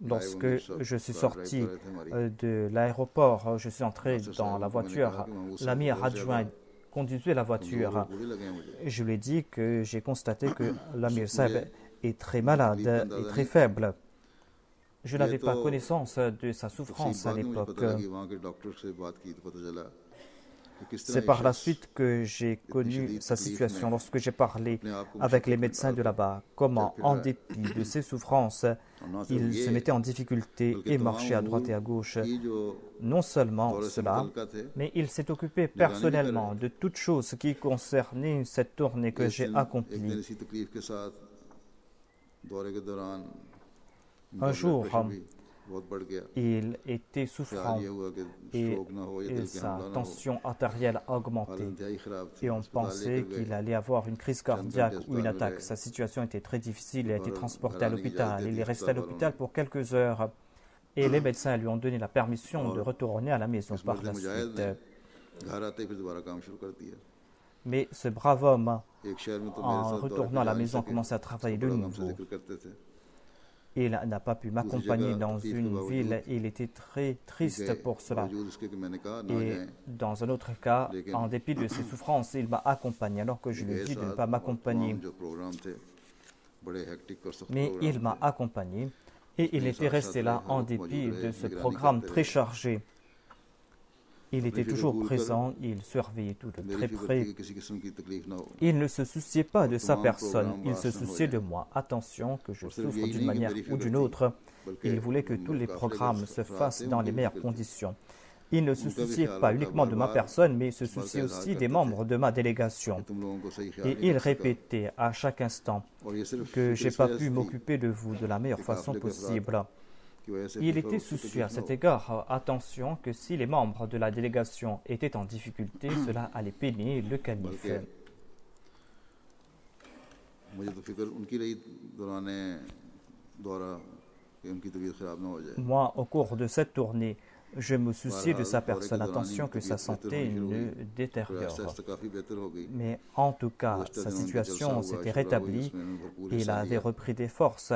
Lorsque je suis sorti de l'aéroport, je suis entré dans la voiture. L'amir adjoint conduisait la voiture. Je lui ai dit que j'ai constaté que l'amir Saab est très malade et très faible. Je n'avais pas connaissance de sa souffrance à l'époque. C'est par la suite que j'ai connu sa situation lorsque j'ai parlé avec les médecins de là-bas, comment, en dépit de ses souffrances, il se mettait en difficulté et marchait à droite et à gauche. Non seulement cela, mais il s'est occupé personnellement de toutes choses qui concernaient cette tournée que j'ai accomplie. दौरे के दौरान Un jour, pressure भी बहुत बढ़ गया। il était ख्याल souffrant ये हुआ कि et, स्ट्रोक ना हो या et दिल के sa हमला ना हो। tension artérielle a हालत augmenté. इंतहाई खराब थी। Et on अस्पताल pensait लेकर गए, qu'il allait avoir une crise चंद घंटे cardiaque ou une अस्पताल में attaque. रहे Sa situation était très difficile. Il a été और transporté घर à आने की इजाज़त l'hôpital. दे Il दी est resté à अस्पताल वालों l'hôpital ने। pour quelques heures et les médecins lui ont donné la permission de और retourner à la maison इस par मर्द la मुजाहिद suite. ने घर आते ही फिर दोबारा काम शुरू कर दिया। Mais ce brave homme, एक शहर में तो मेरे en साथ दौरे retournant पे à la जा नहीं maison, सके, commençait à travailler सब de बड़ा गम से nouveau. जिक्र करते थे। Il n'a pas pu दूसरी m'accompagner जगह dans तकलीफ के une ville. बावजूद Il était très के triste pour cela. बावजूद उसके कि मैंने कहा ना Et जाएं, dans un autre cas, लेकिन en dépit de ses souffrances, il m'a accompagné alors que je ये lui ai गए dit de ne साथ pas और m'accompagner. तमाम जो प्रोग्राम थे बड़े हेक्टिक और सख्त Mais il प्रोग्राम m'a थे। accompagné et il अपने était साथ साथ resté रहे, là हर en वक्त मौजूद dépit रहे, de ce निगरानी programme करते très रहे। chargé. Il अपनी était फिक्र toujours भूल कर présent, il surveillait tout de मेरी très फिक्र थी près. कि किसी किस्म की तकलीफ ना हो Il ne se souciait pas और de sa तमाम personne, प्रोग्राम il se बास न हो souciait de जाएं। moi. Attention que je और सिर्फ souffre यही d'une नहीं कि manière मेरी ou फिक्र d'une थी, autre. बल्कि Il voulait que tous les काफिले के programmes se अफराद fassent थे, dans उनकी les भी meilleures फिक्र थी। conditions. Il ne se उनका भी souciait ख्याल pas आता, uniquement बार de ma बार personne, mais il se इस बात का souciait इजहार aussi des करते थे membres de ma कि délégation. तुम लोगों को सही ख्याल Et नहीं il रख सका répétait à chaque instant और ये सिर्फ que फिक्र j'ai इस pas वजह pu से थी m'occuper de vous de la meilleure कि façon काफिले के अफराद possible. की वजह से Il खलीफा était वक्त की soucieux à तकलीफ ना cet हो। égard. Attention que si les membres de la délégation étaient en difficulté, cela allait peiner le calife. बल्कि मुझे तो फिक्र उनकी रही दौरान दौरा कि उनकी तबीयत खराब ना हो जाए। Moi, au cours de cette tournée, je me souciais de बहरहाल sa दौरे के personne. दौरान ही Attention que sa तबीयत बेहतर santé होनी शुरू हुई ne और आहिस्ता détériore. आहिस्ता काफ़ी बेहतर हो गई। Mais en tout cas, गुज़श्ता sa दिनों उनका जलसा situation हुआ, s'était शुरा हुई, rétablie. उसमें उन्होंने भरपूर Il हिस्सा avait लिया। repris des forces.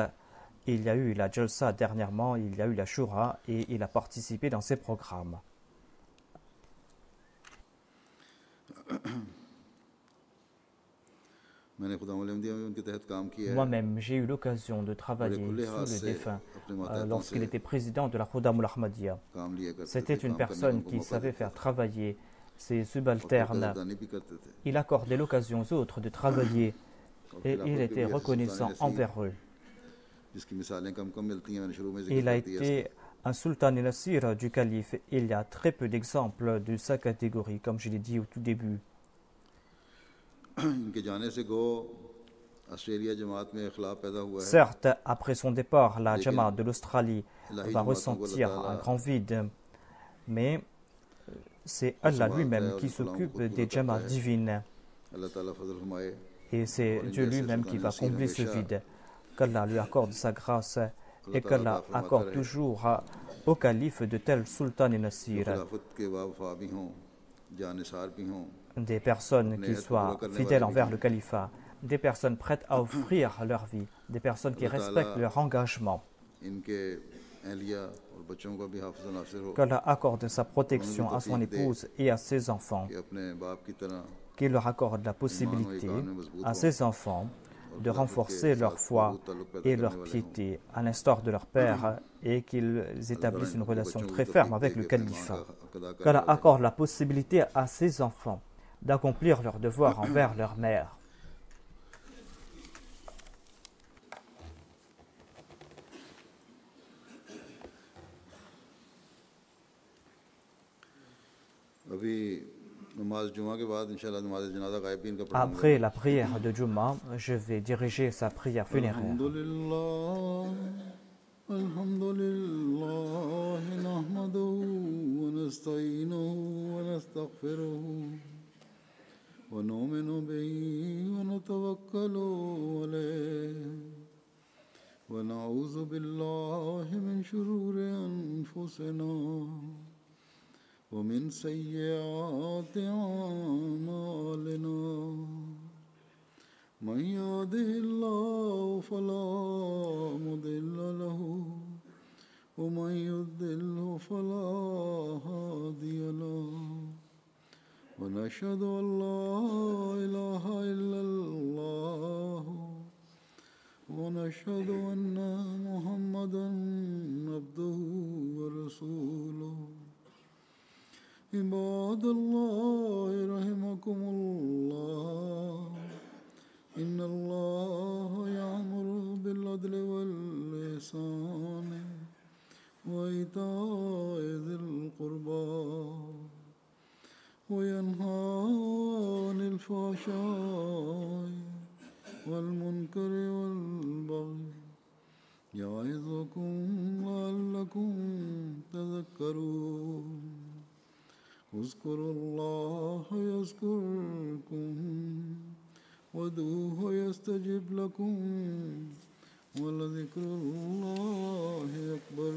Il y a eu la Jalsa dernièrement, il y a eu la Shura et il a participé dans ces programmes. मैंने खुदा अहमदिया में उनके तहत काम किया है। Moi-même, j'ai eu l'occasion de travailler खुले हाथ sous le से défunt अपने मातहतों lorsqu'il से était président de la Khuddam al-Ahmadiyya. काम लिया करते C'était थे, une काम करने का personne उनको qui मौका savait देता faire था travailler ses और फिर subalternes. कदरदानी भी करते थे Il accordait l'occasion aux autres de travailler और et खिलाफत il के était भी ऐसे reconnaissant सुल्तान ऐसी envers eux. जिसकी मिसालें कम कम मिलती हैं, मैंने शुरू में जिक्र Il a कर दिया इसका। été un sultan et nasir du calife. Il y a très peu d'exemples de sa catégorie, comme je l'ai dit au tout début. इनके जाने से गो ऑस्ट्रेलिया जमात में इख्लाफ पैदा हुआ है। Certes, après son départ, la Jamaat de l'Australie इलाही va जमातों को ressentir अल्लाह un ताला grand vide, mais c'est Allah lui-même qui s'occupe des Jamaat divines अल्लाह ताला फजल फरमाए et c'est Dieu lui-même qui va combler ce vide. Qu'Allah lui accorde sa grâce et qu'Allah accorde toujours au calife de tels sultans et जो nasirs, खिलाफत के वाफा भी हों, जानिसार भी हों, des personnes qui soient fidèles envers le califat, des personnes prêtes à offrir leur vie, des personnes qui respectent leur engagement. इनके अहलिया और बच्चों को भी हाफिज़ नासिर हो Qu'Allah accorde sa protection à son épouse et à ses enfants, कि अपने बाप की तरह qu'il leur accorde la possibilité à ses enfants de renforcer leur foi et leur piété à l'instar de leur père et qu'ils établissent une relation très ferme avec le califat. Qu'Allah accorde la possibilité à ses enfants d'accomplir leurs devoirs envers leur mère. अभी नमाज जुमा के बाद इंशाल्लाह नमाज जनाजा गायब भी इनका पढ़ाऊंगा। Après la prière de Juma, je vais diriger sa prière funéraire. अल्हम्दुलिल्लाह नहमदुहु व नस्तईनुहु व नस्तगफिरुहु व नुमिनु बिही व नतवक्कलु अलैहि व नऊज़ु बिल्लाहि मिन शुरूरि अनफुसिना ومن سيئات أعمالنا من يهده الله فلا مضل له ومن يضلل فلا هادي له ونشهد أن لا إله إلا الله ونشهد أن محمدا عبده ورسوله عباد الله رحمكم الله إن الله يأمر بالعدل والإحسان وإيتاء ذي القربى وينهى عن الفحشاء والمنكر والبغي يعظكم لعلكم تذكرون اذكروا الله يذكركم وادعوه يستجب لكم ولذكر الله أكبر